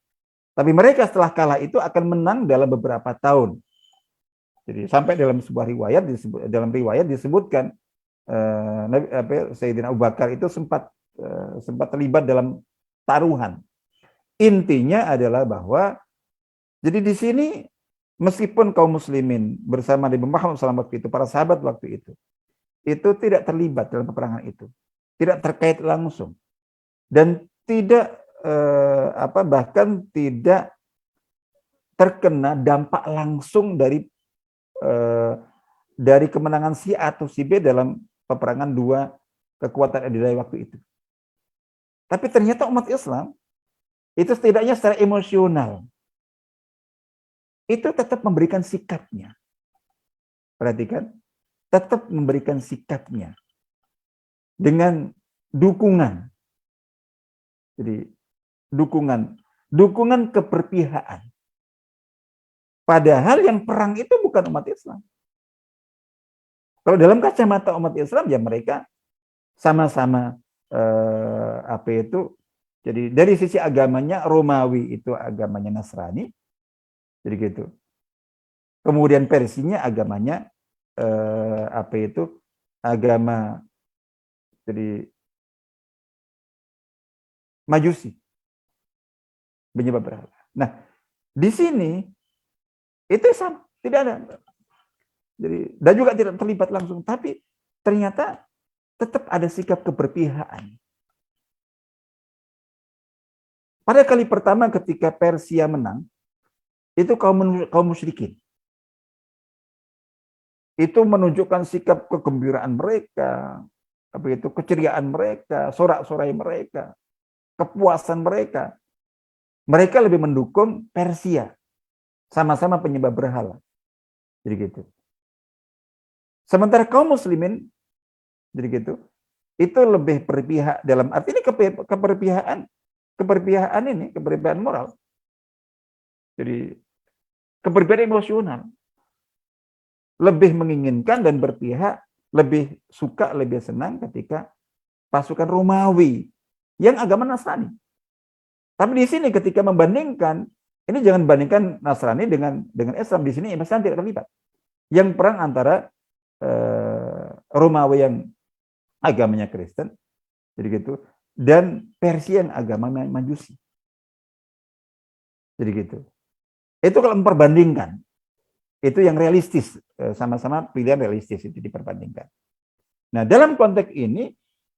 Tapi mereka setelah kalah itu akan menang dalam beberapa tahun. Jadi sampai dalam sebuah riwayat disebutkan Sayyidina Abu Bakar itu sempat terlibat dalam taruhan. Intinya adalah bahwa jadi di sini meskipun kaum muslimin bersama Nabi Muhammad SAW waktu itu, para sahabat waktu itu tidak terlibat dalam peperangan itu, tidak terkait langsung, dan tidak bahkan tidak terkena dampak langsung dari kemenangan si A atau si B dalam peperangan dua kekuatan adidaya waktu itu. Tapi ternyata umat Islam itu setidaknya secara emosional itu tetap memberikan sikapnya. Perhatikan, tetap memberikan sikapnya dengan dukungan. Jadi dukungan keberpihakan. Padahal yang perang itu bukan umat Islam. Kalau dalam kacamata umat Islam, ya mereka sama-sama jadi dari sisi agamanya Romawi itu agamanya Nasrani, jadi gitu. Kemudian Persinya agamanya agama jadi Majusi, penyembah berhala. Nah, di sini itu sama, tidak ada. Jadi dan juga tidak terlibat langsung, tapi ternyata tetap ada sikap keberpihakan. Pada kali pertama ketika Persia menang, itu kaum musyrikin. Itu menunjukkan sikap kegembiraan mereka, keceriaan mereka, sorak-sorai mereka, kepuasan mereka. Mereka lebih mendukung Persia, sama-sama penyembah berhala. Jadi gitu. Sementara kaum muslimin, jadi gitu, itu lebih berpihak dalam arti ini keberpihakan moral. Jadi keberpihakan emosional. Lebih menginginkan dan berpihak, lebih suka, lebih senang ketika pasukan Romawi yang agama Nasrani. Tapi di sini ketika membandingkan, ini jangan bandingkan Nasrani dengan Islam. Di sini Islam tidak terlibat. Yang perang antara Romawi yang agamanya Kristen, jadi gitu. Dan Persia yang agama Majusi, jadi gitu. Itu kalau memperbandingkan, itu yang realistis, sama-sama pilihan realistis itu diperbandingkan. Nah, dalam konteks ini,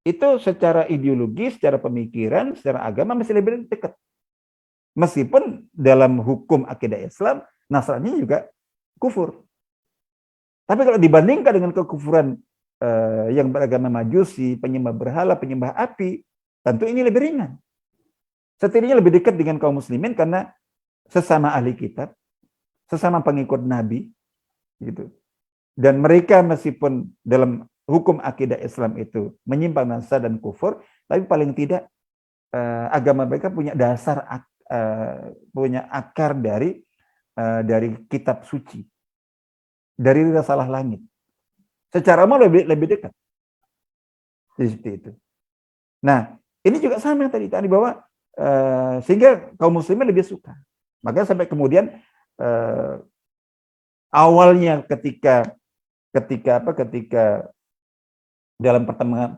itu secara ideologi, secara pemikiran, secara agama masih lebih dekat. Meskipun dalam hukum akidah Islam, Nasrani juga kufur. Tapi kalau dibandingkan dengan kekufuran yang beragama Majusi, penyembah berhala, penyembah api, tentu ini lebih ringan. Setidaknya lebih dekat dengan kaum muslimin karena sesama ahli kitab, sesama pengikut Nabi, gitu. Dan mereka meskipun dalam hukum akidah Islam itu menyimpang nasa dan kufur, tapi paling tidak agama mereka punya dasar, punya akar dari kitab suci, dari risalah langit. Secara umum lebih dekat. Jadi seperti itu. Nah, ini juga sama tadi bahwa sehingga kaum muslimin lebih suka. Makanya sampai kemudian awalnya ketika dalam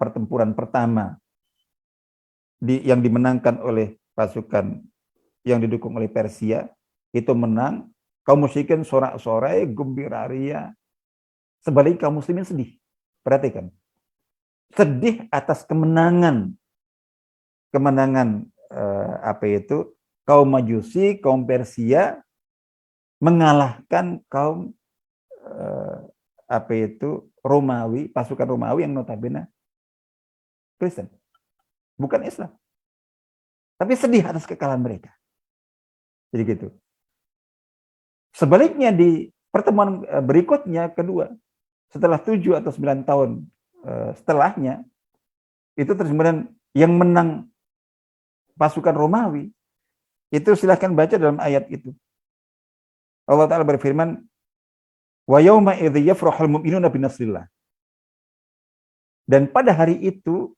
pertempuran pertama yang dimenangkan oleh pasukan yang didukung oleh Persia, itu menang, kaum musyrikin sorak-sorai, gembira ria. Sebaliknya kaum muslimin sedih. Perhatikan. Sedih atas kemenangan kaum Majusi, kaum Persia mengalahkan kaum Romawi, pasukan Romawi yang notabene Kristen, bukan Islam. Tapi sedih atas kekalahan mereka. Jadi gitu. Sebaliknya di pertemuan berikutnya kedua, setelah 7 atau 9 tahun setelahnya, itu terus kemudian yang menang pasukan Romawi. Itu silahkan baca dalam ayat itu. Allah Ta'ala berfirman, wa yauma idzi yafrahul mu'minuna binasrillah. Dan pada hari itu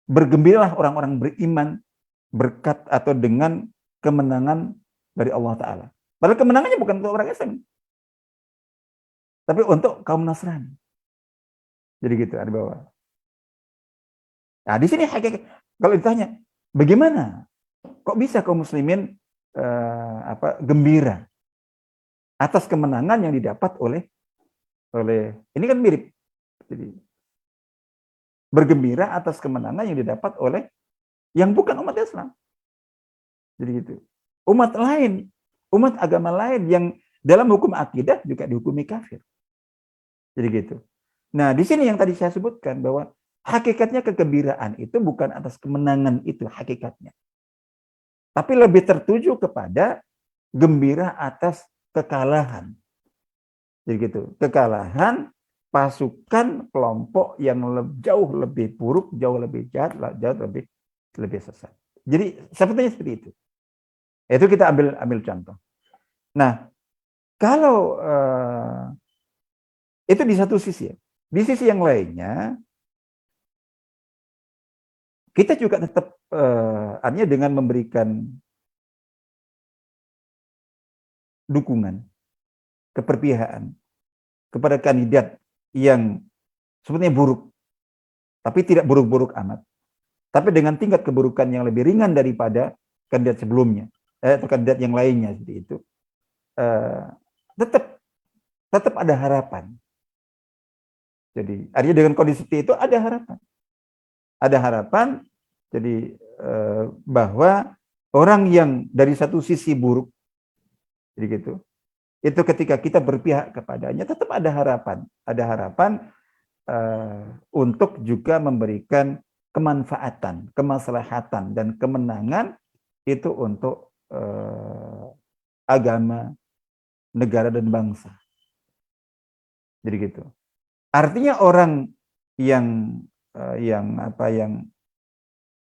bergembiralah orang-orang beriman berkat atau dengan kemenangan dari Allah Ta'ala. Padahal kemenangannya bukan untuk orang Islam, tapi untuk kaum Nasrani. Jadi gitu, ada bawah. Nah, di sini kalau ditanya, bagaimana? Kok bisa kaum muslimin gembira atas kemenangan yang didapat oleh ini kan mirip. Jadi bergembira atas kemenangan yang didapat oleh yang bukan umat Islam. Jadi gitu. Umat lain, umat agama lain yang dalam hukum akidah juga dihukumi kafir. Jadi gitu. Nah, di sini yang tadi saya sebutkan bahwa hakikatnya kegembiraan itu bukan atas kemenangan itu hakikatnya. Tapi lebih tertuju kepada gembira atas kekalahan. Jadi gitu. Kekalahan pasukan kelompok yang jauh lebih buruk, jauh lebih jahat, jauh lebih sesat. Jadi sepertinya seperti itu. Itu kita ambil contoh. Nah, kalau itu di satu sisi ya. Di sisi yang lainnya, kita juga tetap artinya dengan memberikan dukungan, keperpihakan kepada kandidat yang sebetulnya buruk, tapi tidak buruk-buruk amat, tapi dengan tingkat keburukan yang lebih ringan daripada kandidat sebelumnya, atau kandidat yang lainnya seperti itu, tetap ada harapan. Jadi artinya dengan kondisi seperti itu ada harapan. Ada harapan, jadi bahwa orang yang dari satu sisi buruk, jadi gitu, itu ketika kita berpihak kepadanya tetap ada harapan untuk juga memberikan kemanfaatan, kemaslahatan dan kemenangan itu untuk agama, negara dan bangsa. Jadi gitu. Artinya orang yang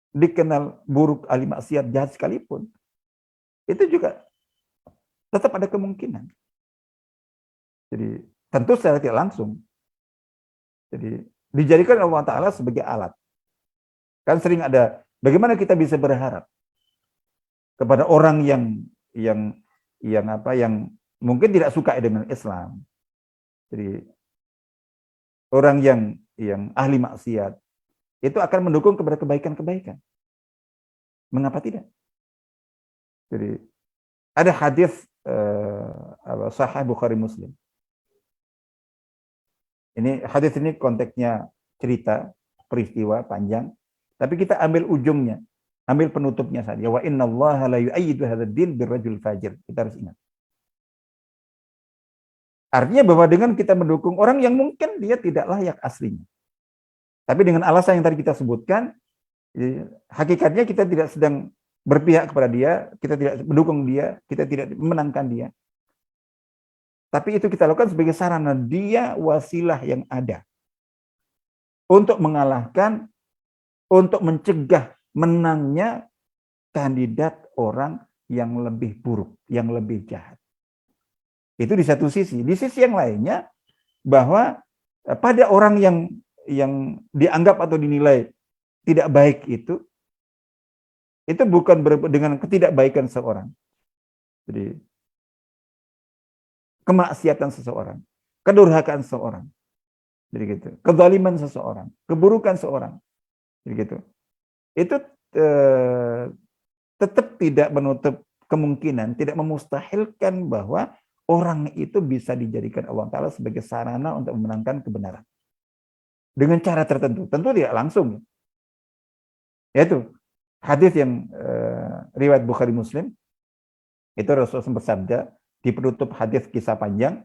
dikenal buruk, ahli maksiat, jahat sekalipun, itu juga tetap ada kemungkinan. Jadi tentu secara tidak langsung. Jadi dijadikan Allah Ta'ala sebagai alat. Kan sering ada, bagaimana kita bisa berharap kepada orang yang mungkin tidak suka dengan Islam. Jadi orang yang ahli maksiat, itu akan mendukung kepada kebaikan-kebaikan. Mengapa tidak? Jadi ada hadis Sahih Bukhari Muslim. Ini hadis ini konteksnya cerita peristiwa panjang, tapi kita ambil ujungnya, ambil penutupnya saja. Wa innallaha la yu'ayyidu hadzal din birrajul fajir. Kita harus ingat. Artinya bahwa dengan kita mendukung orang yang mungkin dia tidak layak aslinya. Tapi dengan alasan yang tadi kita sebutkan, hakikatnya kita tidak sedang berpihak kepada dia, kita tidak mendukung dia, kita tidak memenangkan dia. Tapi itu kita lakukan sebagai sarana dia wasilah yang ada untuk mengalahkan, untuk mencegah menangnya kandidat orang yang lebih buruk, yang lebih jahat. Itu di satu sisi. Di sisi yang lainnya, bahwa pada orang yang dianggap atau dinilai tidak baik itu bukan dengan ketidakbaikan seorang. Jadi kemaksiatan seseorang, kedurhakaan seseorang, jadi gitu, kezaliman seseorang, keburukan seseorang, jadi gitu. Itu tetap tidak menutup kemungkinan, tidak memustahilkan bahwa orang itu bisa dijadikan Allah Ta'ala sebagai sarana untuk memenangkan kebenaran. Dengan cara tertentu, tentu tidak langsung. Yaitu hadis yang riwayat Bukhari Muslim, itu Rasulullah bersabda, di penutup hadis kisah panjang,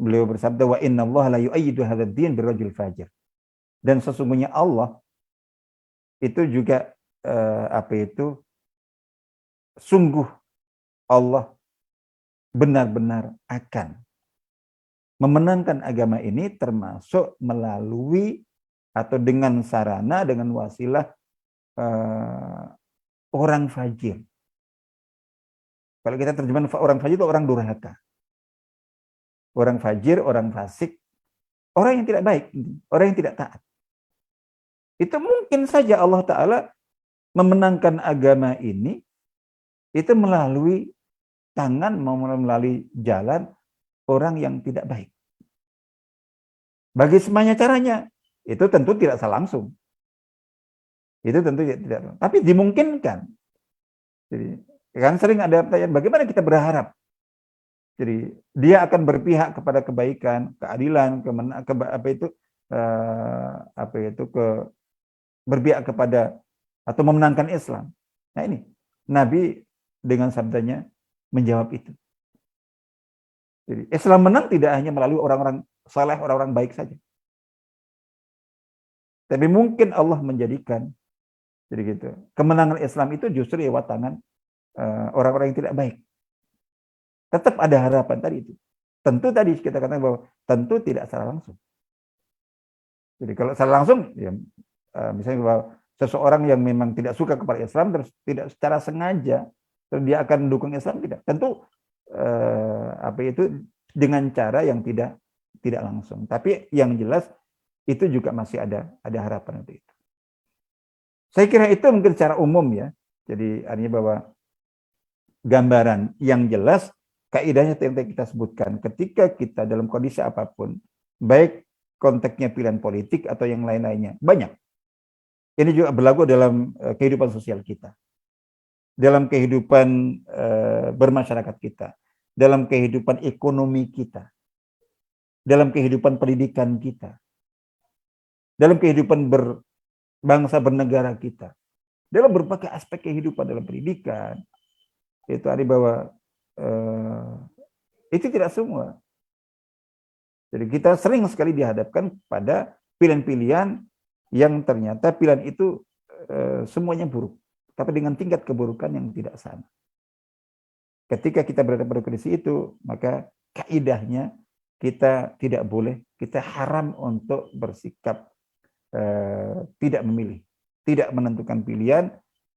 beliau bersabda, wa innallaha la yu'ayyidu hadzal din birrajul fajir. Dan sesungguhnya Allah itu juga sungguh Allah benar-benar akan memenangkan agama ini, termasuk melalui atau dengan sarana, dengan wasilah orang fajir. Kalau kita terjemahan orang fajir itu orang durhaka. Orang fajir, orang fasik, orang yang tidak baik, orang yang tidak taat. Itu mungkin saja Allah Ta'ala memenangkan agama ini, itu melalui tangan, melalui jalan orang yang tidak baik. Bagi semuanya caranya, itu tentu tidak langsung. Itu tentu tidak, tapi dimungkinkan. Jadi, kan sering ada pertanyaan, bagaimana kita berharap? Jadi dia akan berpihak kepada kebaikan, keadilan, berpihak kepada atau memenangkan Islam. Nah ini, Nabi dengan sabdanya menjawab itu. Jadi Islam menang tidak hanya melalui orang-orang saleh, orang-orang baik saja. Tapi mungkin Allah menjadikan, jadi gitu, kemenangan Islam itu justru lewat tangan orang-orang yang tidak baik. Tetap ada harapan tadi itu. Tentu tadi kita katakan bahwa tentu tidak secara langsung. Jadi kalau secara langsung, ya, misalnya bahwa seseorang yang memang tidak suka kepada Islam, terus tidak secara sengaja, terus dia akan mendukung Islam, tidak. Tentu dengan cara yang tidak langsung. Tapi yang jelas itu juga masih ada harapan untuk itu. Saya kira itu mungkin secara umum ya. Jadi artinya bahwa gambaran yang jelas, kaidahnya yang kita sebutkan, ketika kita dalam kondisi apapun, baik konteksnya pilihan politik atau yang lain-lainnya, banyak. Ini juga berlaku dalam kehidupan sosial kita, dalam kehidupan bermasyarakat kita, dalam kehidupan ekonomi kita, dalam kehidupan pendidikan kita, dalam kehidupan berbangsa bernegara kita, dalam berbagai aspek kehidupan, dalam pendidikan. Itu ada bahwa itu tidak semua. Jadi kita sering sekali dihadapkan pada pilihan-pilihan yang ternyata pilihan itu semuanya buruk, tapi dengan tingkat keburukan yang tidak sama. Ketika kita berada pada kondisi itu, maka kaidahnya kita tidak boleh, kita haram untuk bersikap tidak memilih, tidak menentukan pilihan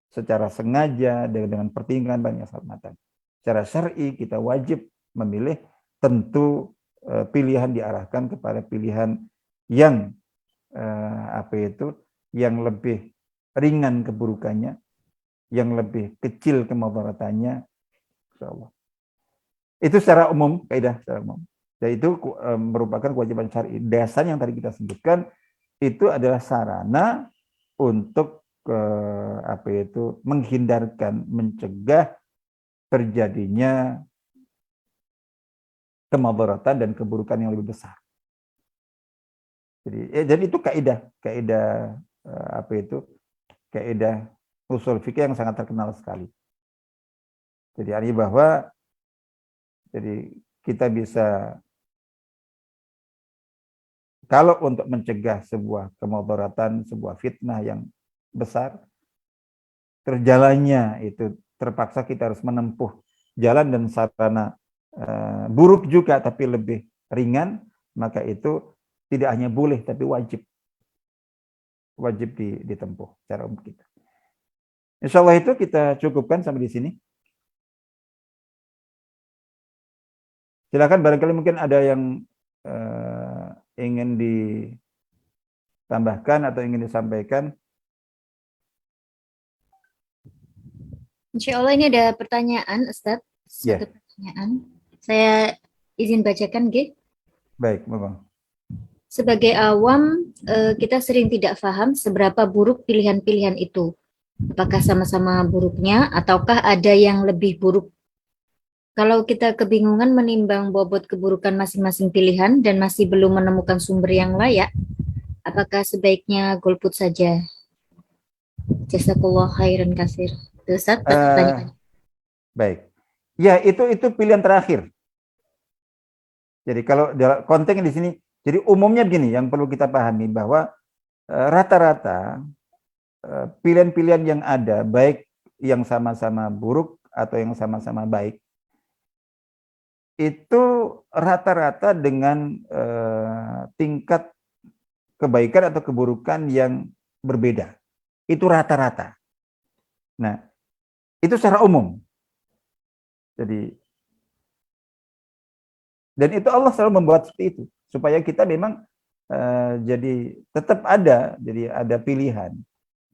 secara sengaja dengan pertimbangan banyak matang. Secara syar'i kita wajib memilih, tentu pilihan diarahkan kepada pilihan yang yang lebih ringan keburukannya, yang lebih kecil kemadaratannya, insyaallah. Itu secara umum, kaidah secara umum. Dan itu merupakan kewajiban syar'i. Dasar yang tadi kita sebutkan itu adalah sarana untuk menghindarkan, mencegah terjadinya kemadaratan dan keburukan yang lebih besar. Jadi itu kaidah usul fikih yang sangat terkenal sekali. Jadi artinya bahwa kita bisa, kalau untuk mencegah sebuah kemudaratan, sebuah fitnah yang besar, terjalannya itu terpaksa kita harus menempuh jalan dan sarana buruk juga tapi lebih ringan, maka itu tidak hanya boleh tapi wajib ditempuh secara umum kita. Insya Allah itu kita cukupkan sampai di sini. Silakan, barangkali mungkin ada yang ingin ditambahkan atau ingin disampaikan. Insya Allah ini ada pertanyaan, Ustadz. Satu pertanyaan. Saya izin bacakan, G. Baik, Bang. Sebagai awam, kita sering tidak paham seberapa buruk pilihan-pilihan itu. Apakah sama-sama buruknya, ataukah ada yang lebih buruk? Kalau kita kebingungan menimbang bobot keburukan masing-masing pilihan dan masih belum menemukan sumber yang layak, apakah sebaiknya golput saja? Jazakallah khairan kasir. Ustaz, pertanyaan. Baik. Ya, itu pilihan terakhir. Jadi kalau konteksnya di sini, jadi umumnya begini, yang perlu kita pahami bahwa rata-rata pilihan-pilihan yang ada, baik yang sama-sama buruk atau yang sama-sama baik, itu rata-rata dengan tingkat kebaikan atau keburukan yang berbeda. Itu rata-rata. Nah, itu secara umum. Jadi, dan itu Allah selalu membuat seperti itu supaya kita memang jadi tetap ada, jadi ada pilihan.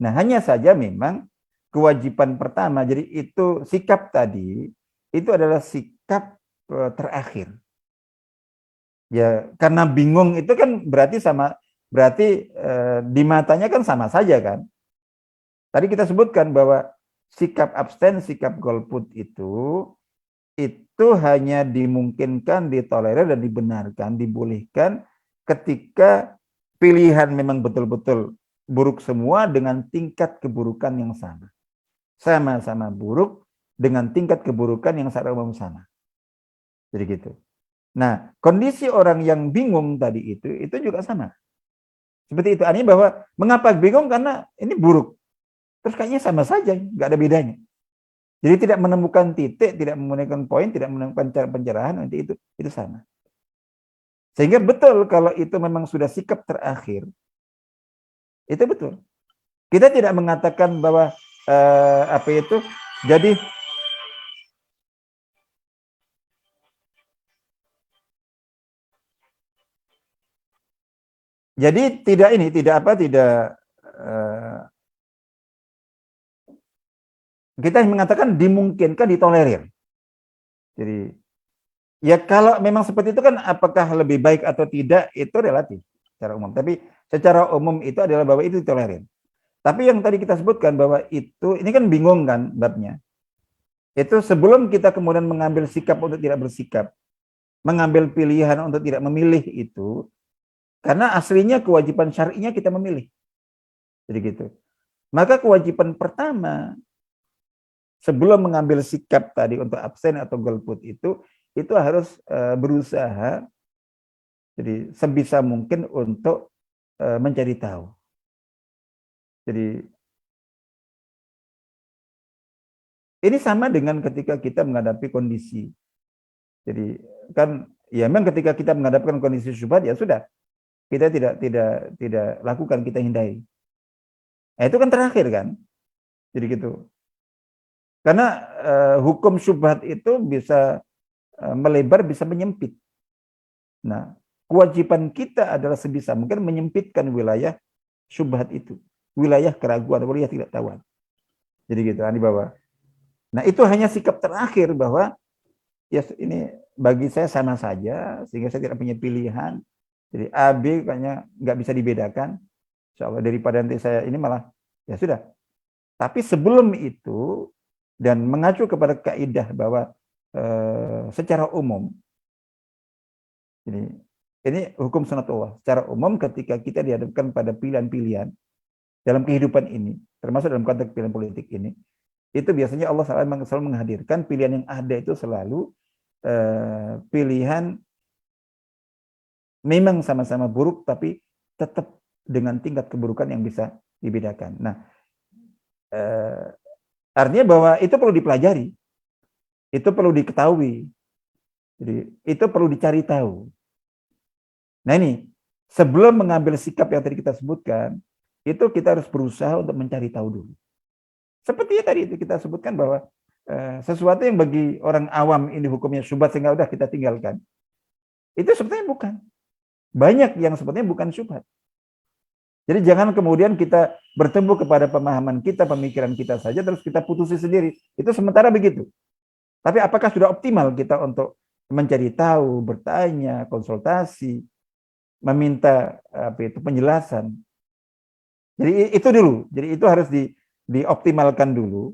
Nah, hanya saja memang kewajiban pertama, jadi itu sikap tadi itu adalah sikap terakhir. Ya, karena bingung itu kan berarti di matanya kan sama saja kan. Tadi kita sebutkan bahwa sikap abstain, sikap golput itu hanya dimungkinkan, ditolerir dan dibenarkan, dibolehkan ketika pilihan memang betul-betul buruk semua dengan tingkat keburukan yang sama. Sama-sama buruk dengan tingkat keburukan yang secara umum sama. Jadi gitu. Nah, kondisi orang yang bingung tadi itu juga sama. Seperti itu, artinya bahwa mengapa bingung, karena ini buruk. Terus kayaknya sama saja, nggak ada bedanya. Jadi tidak menemukan titik, tidak menemukan poin, tidak menemukan cara pencerahan, nanti itu sama. Sehingga betul kalau itu memang sudah sikap terakhir, itu betul. Kita tidak mengatakan bahwa jadi kita mengatakan dimungkinkan, ditolerir. Jadi ya kalau memang seperti itu kan apakah lebih baik atau tidak itu relatif secara umum. Tapi secara umum itu adalah bahwa itu ditolerir. Tapi yang tadi kita sebutkan bahwa ini kan bingung kan babnya. Itu sebelum kita kemudian mengambil sikap untuk tidak bersikap, mengambil pilihan untuk tidak memilih itu, karena aslinya kewajiban syar'inya kita memilih. Jadi gitu. Maka kewajiban pertama sebelum mengambil sikap tadi untuk abstain atau golput itu harus berusaha jadi sebisa mungkin untuk mencari tahu. Jadi ini sama dengan ketika kita menghadapi kondisi. Jadi kan ya memang ketika kita menghadapkan kondisi syubhat ya sudah, kita tidak lakukan, kita hindari. Nah, itu kan terakhir kan. Jadi gitu. Karena hukum syubhat itu bisa melebar, bisa menyempit. Nah, kewajiban kita adalah sebisa mungkin menyempitkan wilayah syubhat itu, wilayah keraguan, wilayah tidak tahuan. Jadi gitu, di bawah. Nah, itu hanya sikap terakhir bahwa ya ini bagi saya sama saja, sehingga saya tidak punya pilihan. Jadi A, B kayaknya nggak bisa dibedakan. Insya Allah daripada nanti saya ini malah ya sudah. Tapi sebelum itu dan mengacu kepada kaidah bahwa secara umum, ini hukum sunatullah. Secara umum ketika kita dihadapkan pada pilihan-pilihan dalam kehidupan ini, termasuk dalam konteks pilihan politik ini, itu biasanya Allah selalu menghadirkan pilihan yang ada itu selalu pilihan memang sama-sama buruk, tapi tetap dengan tingkat keburukan yang bisa dibedakan. Nah, artinya bahwa itu perlu dipelajari, itu perlu diketahui, jadi itu perlu dicari tahu. Nah ini, sebelum mengambil sikap yang tadi kita sebutkan, itu kita harus berusaha untuk mencari tahu dulu. Seperti tadi itu kita sebutkan bahwa sesuatu yang bagi orang awam ini hukumnya syubhat sehingga udah kita tinggalkan, itu sebetulnya bukan. Banyak yang sebetulnya bukan syubhat. Jadi jangan kemudian kita bertemu kepada pemahaman kita, pemikiran kita saja, terus kita putusi sendiri. Itu sementara begitu. Tapi apakah sudah optimal kita untuk mencari tahu, bertanya, konsultasi, meminta penjelasan. Jadi itu dulu. Jadi itu harus dioptimalkan dulu.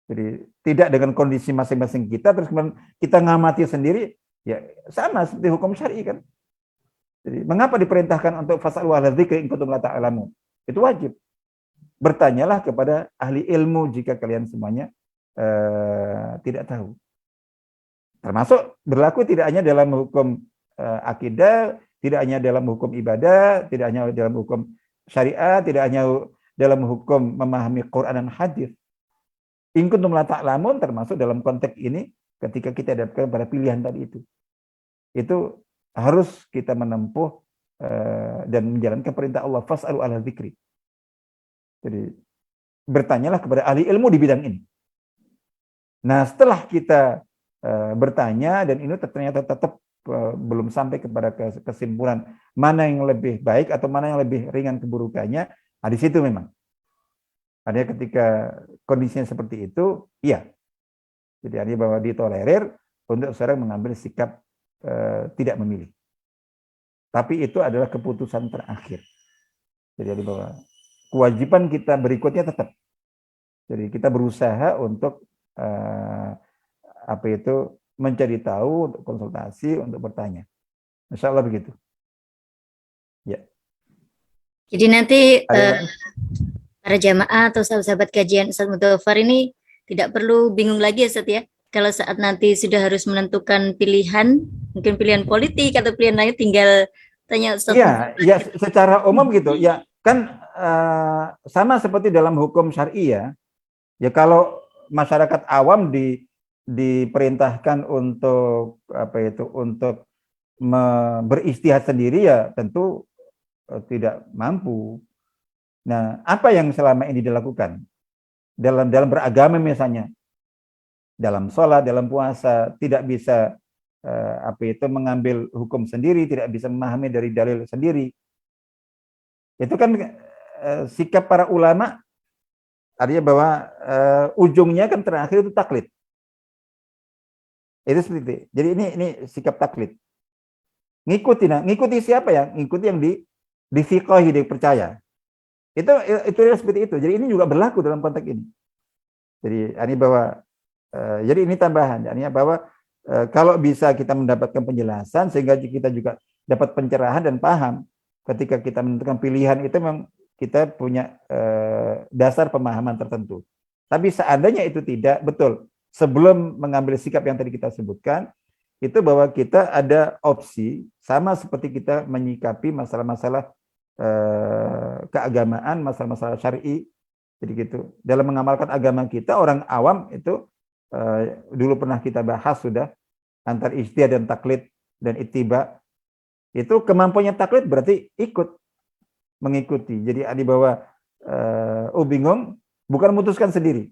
Jadi tidak dengan kondisi masing-masing kita, terus kemudian kita ngamati sendiri, ya sama seperti hukum syar'i kan. Jadi mengapa diperintahkan untuk fas'alu ahla dzikri in kuntum la ta'lamun? Itu wajib. Bertanyalah kepada ahli ilmu jika kalian semuanya tidak tahu. Termasuk berlaku tidak hanya dalam hukum akidah, tidak hanya dalam hukum ibadah, tidak hanya dalam hukum syariat, tidak hanya dalam hukum memahami Quran dan hadis. In kuntum la ta'lamun termasuk dalam konteks ini ketika kita dapatkan pada pilihan tadi itu. Itu harus kita menempuh dan menjalankan perintah Allah, fas'alu ahla dzikri. Jadi bertanyalah kepada ahli ilmu di bidang ini. Nah, setelah kita bertanya dan ini ternyata tetap belum sampai kepada kesimpulan mana yang lebih baik atau mana yang lebih ringan keburukannya, nah di situ memang. Artinya ketika kondisinya seperti itu, iya. Jadi artinya bahwa ditolerir untuk seorang mengambil sikap tidak memilih. Tapi itu adalah keputusan terakhir. Jadi bahwa kewajiban kita berikutnya tetap. Jadi kita berusaha untuk mencari tahu, untuk konsultasi, untuk bertanya. Insya Allah begitu. Ya. Jadi nanti para jamaah atau sahabat kajian Ustaz Mudzaffar ini tidak perlu bingung lagi ya Ustaz ya. Kalau saat nanti sudah harus menentukan pilihan, mungkin pilihan politik atau pilihan lain, tinggal tanya Ustaz. Ya, secara umum gitu. Ya, kan sama seperti dalam hukum syar'i ya. Ya kalau masyarakat awam diperintahkan untuk untuk beristihad sendiri ya tentu tidak mampu. Nah, apa yang selama ini dilakukan dalam beragama misalnya? Dalam sholat, dalam puasa, tidak bisa mengambil hukum sendiri, tidak bisa memahami dari dalil sendiri. Itu kan sikap para ulama, artinya bahwa ujungnya kan terakhir itu taklid. Itu seperti itu. Jadi ini sikap taklid. Ngikuti siapa ya? Ngikuti yang difiqahi, dipercaya. Itu seperti itu. Jadi ini juga berlaku dalam konteks ini. Jadi ini bahwa jadi ini tambahan, artinya bahwa kalau bisa kita mendapatkan penjelasan sehingga kita juga dapat pencerahan dan paham ketika kita menentukan pilihan itu memang kita punya dasar pemahaman tertentu. Tapi seandainya itu tidak betul, sebelum mengambil sikap yang tadi kita sebutkan, itu bahwa kita ada opsi sama seperti kita menyikapi masalah-masalah keagamaan, masalah-masalah syar'i. Jadi gitu. Dalam mengamalkan agama kita, orang awam itu dulu pernah kita bahas sudah antara ijtihad dan taklid dan ittiba. Itu kemampuannya taklid berarti mengikuti. Jadi di bawah bingung bukan memutuskan sendiri.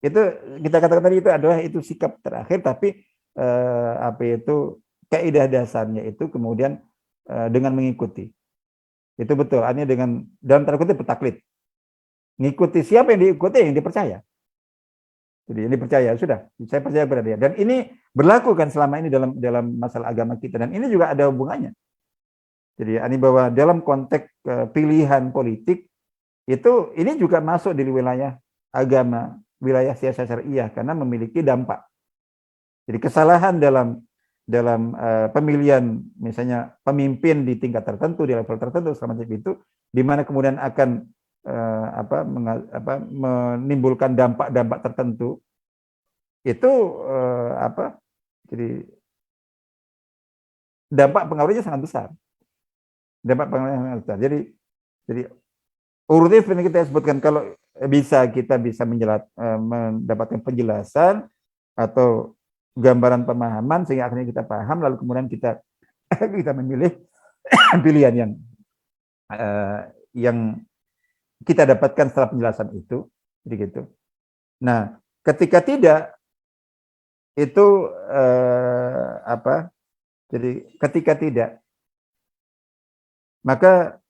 Itu kita katakan tadi itu adalah sikap terakhir, tapi kaidah dasarnya itu kemudian dengan mengikuti. Itu betul, artinya dengan dalam tanda kutip taklid. Ngikuti siapa yang diikuti, yang dipercaya. Jadi ini percaya, sudah, saya percaya pada dia. Dan ini berlaku kan selama ini dalam masalah agama kita. Dan ini juga ada hubungannya. Jadi ini bahwa dalam konteks pilihan politik, ini juga masuk di wilayah agama, wilayah siasat syariah karena memiliki dampak. Jadi kesalahan dalam pemilihan misalnya pemimpin di tingkat tertentu, di level tertentu semacam itu, di mana kemudian akan menimbulkan dampak-dampak tertentu, itu jadi dampak pengaruhnya sangat besar. Dampak pengaruhnya sangat besar. Jadi urtif ini kita sebutkan, kalau kita bisa mendapatkan penjelasan atau gambaran pemahaman sehingga akhirnya kita paham, lalu kemudian kita memilih pilihan yang kita dapatkan setelah penjelasan itu, jadi gitu. Nah, ketika tidak, itu jadi ketika tidak, maka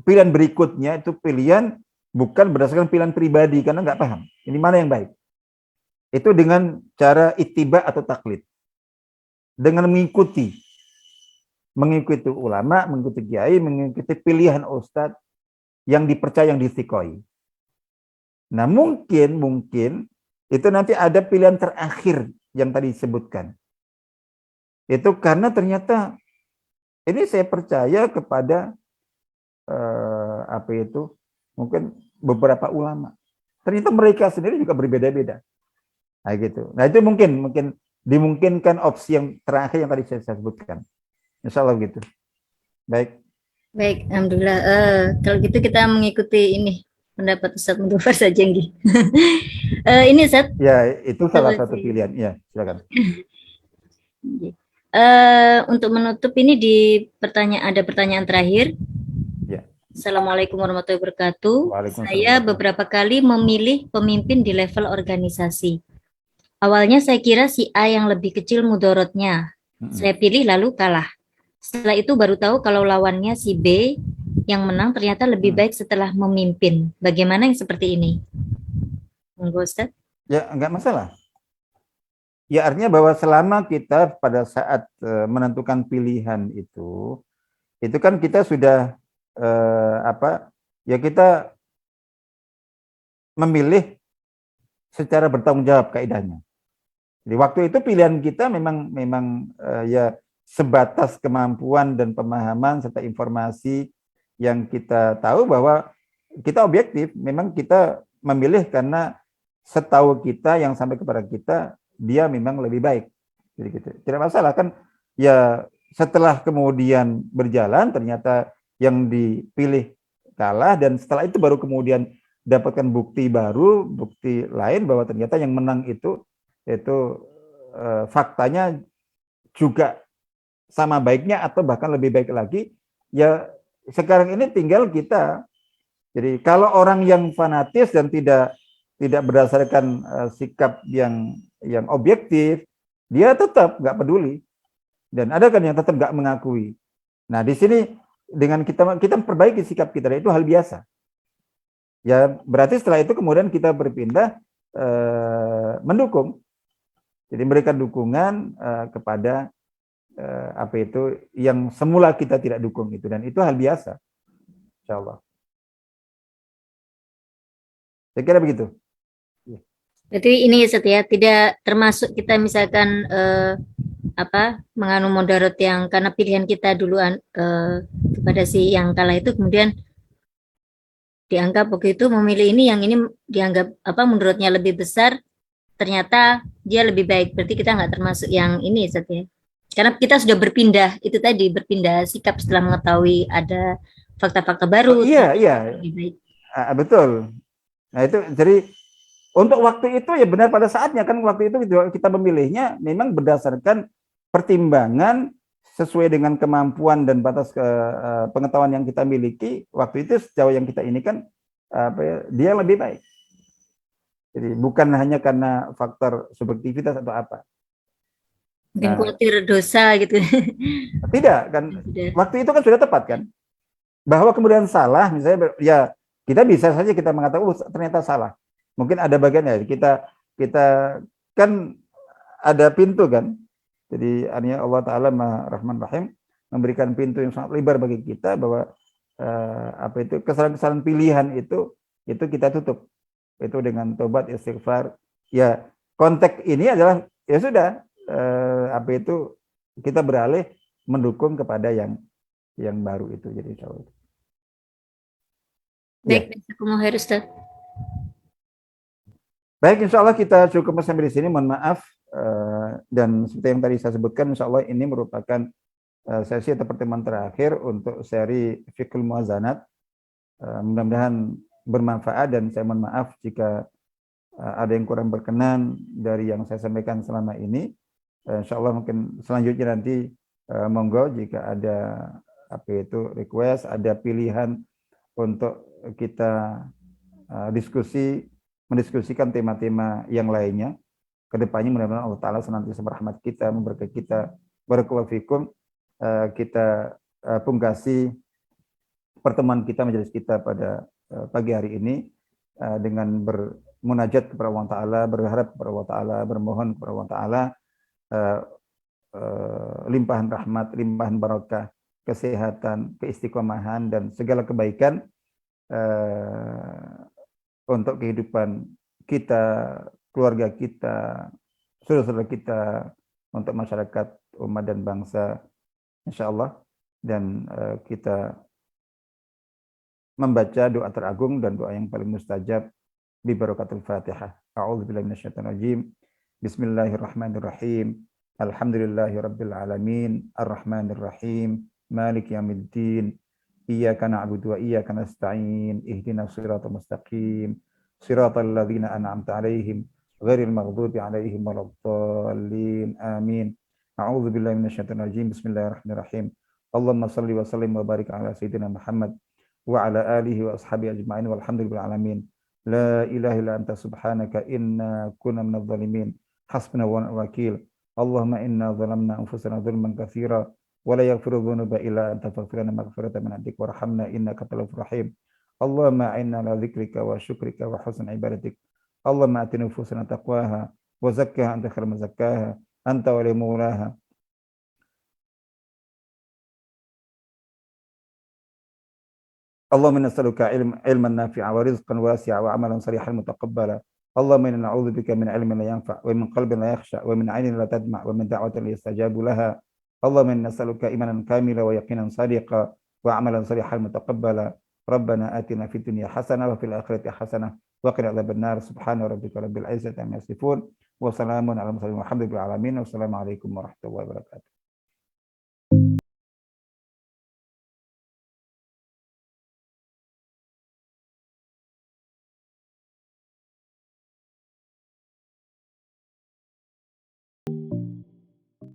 pilihan berikutnya itu pilihan bukan berdasarkan pilihan pribadi karena nggak paham ini mana yang baik. Itu dengan cara ittiba atau taklid, dengan mengikuti ulama, mengikuti kiai, mengikuti pilihan ustadz yang dipercaya, yang diistiqoi. Nah, mungkin itu nanti ada pilihan terakhir yang tadi disebutkan. Itu karena ternyata ini saya percaya kepada mungkin beberapa ulama. Ternyata mereka sendiri juga berbeda-beda. Nah, gitu. Nah, itu mungkin dimungkinkan opsi yang terakhir yang tadi saya sebutkan. Insya Allah gitu. Baik. Baik, alhamdulillah. Kalau gitu kita mengikuti ini pendapat Ustaz Mudofar saja, Nggih. Ini Ustaz. Ya, itu salah satu pilihan. Ya, silakan. Untuk menutup ini ada pertanyaan terakhir. Ya. Assalamualaikum warahmatullahi wabarakatuh. Saya beberapa kali memilih pemimpin di level organisasi. Awalnya saya kira si A yang lebih kecil mudorotnya. Saya pilih lalu kalah. Setelah itu baru tahu kalau lawannya si B yang menang ternyata lebih baik setelah memimpin. Bagaimana yang seperti ini? Monggo Ustaz. Ya, enggak masalah. Ya, artinya bahwa selama kita pada saat menentukan pilihan itu kan kita sudah kita memilih secara bertanggung jawab kaidahnya. Jadi waktu itu pilihan kita memang ya sebatas kemampuan dan pemahaman serta informasi yang kita tahu bahwa kita objektif, memang kita memilih karena setahu kita yang sampai kepada kita dia memang lebih baik. Jadi gitu. Tidak masalah kan, ya setelah kemudian berjalan ternyata yang dipilih kalah, dan setelah itu baru kemudian dapatkan bukti baru, bukti lain bahwa ternyata yang menang itu faktanya juga sama baiknya atau bahkan lebih baik lagi. Ya sekarang ini tinggal kita. Jadi kalau orang yang fanatis dan tidak berdasarkan sikap yang objektif, dia tetap nggak peduli. Dan ada kan yang tetap nggak mengakui. Nah, di sini dengan kita perbaiki sikap kita, itu hal biasa. Ya berarti setelah itu kemudian kita berpindah mendukung. Jadi memberikan dukungan kepada yang semula kita tidak dukung itu, dan itu hal biasa. Insyaallah. Saya kira begitu. Berarti ini ya, tidak termasuk kita misalkan menganu mudarat yang karena pilihan kita duluan kepada si yang kalah itu kemudian dianggap begitu memilih ini, yang ini dianggap menurutnya lebih besar, ternyata dia lebih baik. Berarti kita nggak termasuk yang ini ya. Karena kita sudah berpindah sikap setelah mengetahui ada fakta-fakta baru. Iya. Lebih baik. Betul. Nah itu jadi untuk waktu itu ya benar pada saatnya kan, waktu itu kita memilihnya memang berdasarkan pertimbangan sesuai dengan kemampuan dan batas pengetahuan yang kita miliki waktu itu. Sejauh yang kita ini kan dia lebih baik. Jadi bukan hanya karena faktor subjektivitas atau apa. Mungkin khawatir dosa gitu. Tidak kan, waktu itu kan sudah tepat kan. Bahwa kemudian salah misalnya, ya kita bisa saja kita mengatakan ternyata salah. Mungkin ada bagiannya kita kan ada pintu kan. Jadi artinya Allah Ta'ala Maha Rahman Rahim memberikan pintu yang sangat lebar bagi kita, bahwa kesalahan-kesalahan pilihan itu kita tutup itu dengan tobat istighfar. Ya, konteks ini adalah ya sudah kita beralih mendukung kepada yang baru itu. Jadi insya Allah. Baik, Ya. jazakumullah khair Ustaz. Baik, insya Allah kita cukup sampai di sini. Mohon maaf dan seperti yang tadi saya sebutkan, insya Allah ini merupakan sesi atau pertemuan terakhir untuk seri Fiqhul Muwazanat. Mudah-mudahan bermanfaat dan saya mohon maaf jika ada yang kurang berkenan dari yang saya sampaikan selama ini. Insya Allah mungkin selanjutnya nanti monggo jika ada request, ada pilihan untuk kita mendiskusikan tema-tema yang lainnya. Kedepannya mudah-mudahan Allah Ta'ala senantiasa berrahmat kita, memberkati kita. Barakallahu fikum. Kita pungkasi pertemuan kita, majelis kita pada pagi hari ini dengan bermunajat kepada Allah Ta'ala, berharap kepada Allah Ta'ala, bermohon kepada Allah Ta'ala limpahan rahmat, limpahan barakah, kesehatan, keistiqomahan dan segala kebaikan untuk kehidupan kita, keluarga kita, saudara-saudara kita, untuk masyarakat, umat dan bangsa, insya Allah. Dan kita membaca doa teragung dan doa yang paling mustajab bi barakatul Fatihah. A'udzubillahi minasyaitonir rajim. Bismillahirrahmanirrahim. Alhamdulillahirabbil alamin, arrahmanir rahim, maliki yaumiddin. Iyyaka na'budu wa iyyaka nasta'in. Ihdinas siratal mustaqim. Siratal ladzina an'amta 'alaihim ghairil maghdubi 'alaihim waladdallin. Amin. A'udzubillahi minasyaitonir rajim. Bismillahirrahmanirrahim. Allahumma shalli wa sallim wa barik ala sayyidina Muhammad wa ala alihi wa ashabihi ajma'in walhamdulillahi alamin. La ilaha illa anta subhanaka inna kunna minadh dhalimin. Hasbuna wa ni'mal wakil. Allahumma inna zalamna anfusana zulman katsira wa la yaghfiru dhunuba illa anta faghfir lana maghfiratan min 'indik warhamna innaka antal ghafurur rahim. Allahumma a'inna ala dzikrika wa syukrika wa husni ibadatik. Allahumma ati nufusana taqwaha wa zakkiha anta khairu man zakkaha anta waliyyu mawlaha. Allahumma inna nas'aluka ilman nafi'a wa rizqan wasi'a wa 'amalan salihan mutaqabbala. Allahumma inna na'udzubika min 'ilmin la yanfa' wa min qalbin la yakhsha wa min 'ainin la tadma' wa min da'watin la yustajabu laha. Allahumma inna nas'aluka imanan kamila wa yaqinan sadiqa wa 'amalan salihan mutaqabbala. Rabbana atina fid dunya hasanah wa fil akhirati hasanah wa qina adzabannar. Subhana rabbika rabbil 'izzati amma yasifun wa salamun 'alal mursalin walhamdulillahi rabbil alamin. Wassalamu alaikum warahmatullahi wabarakatuh.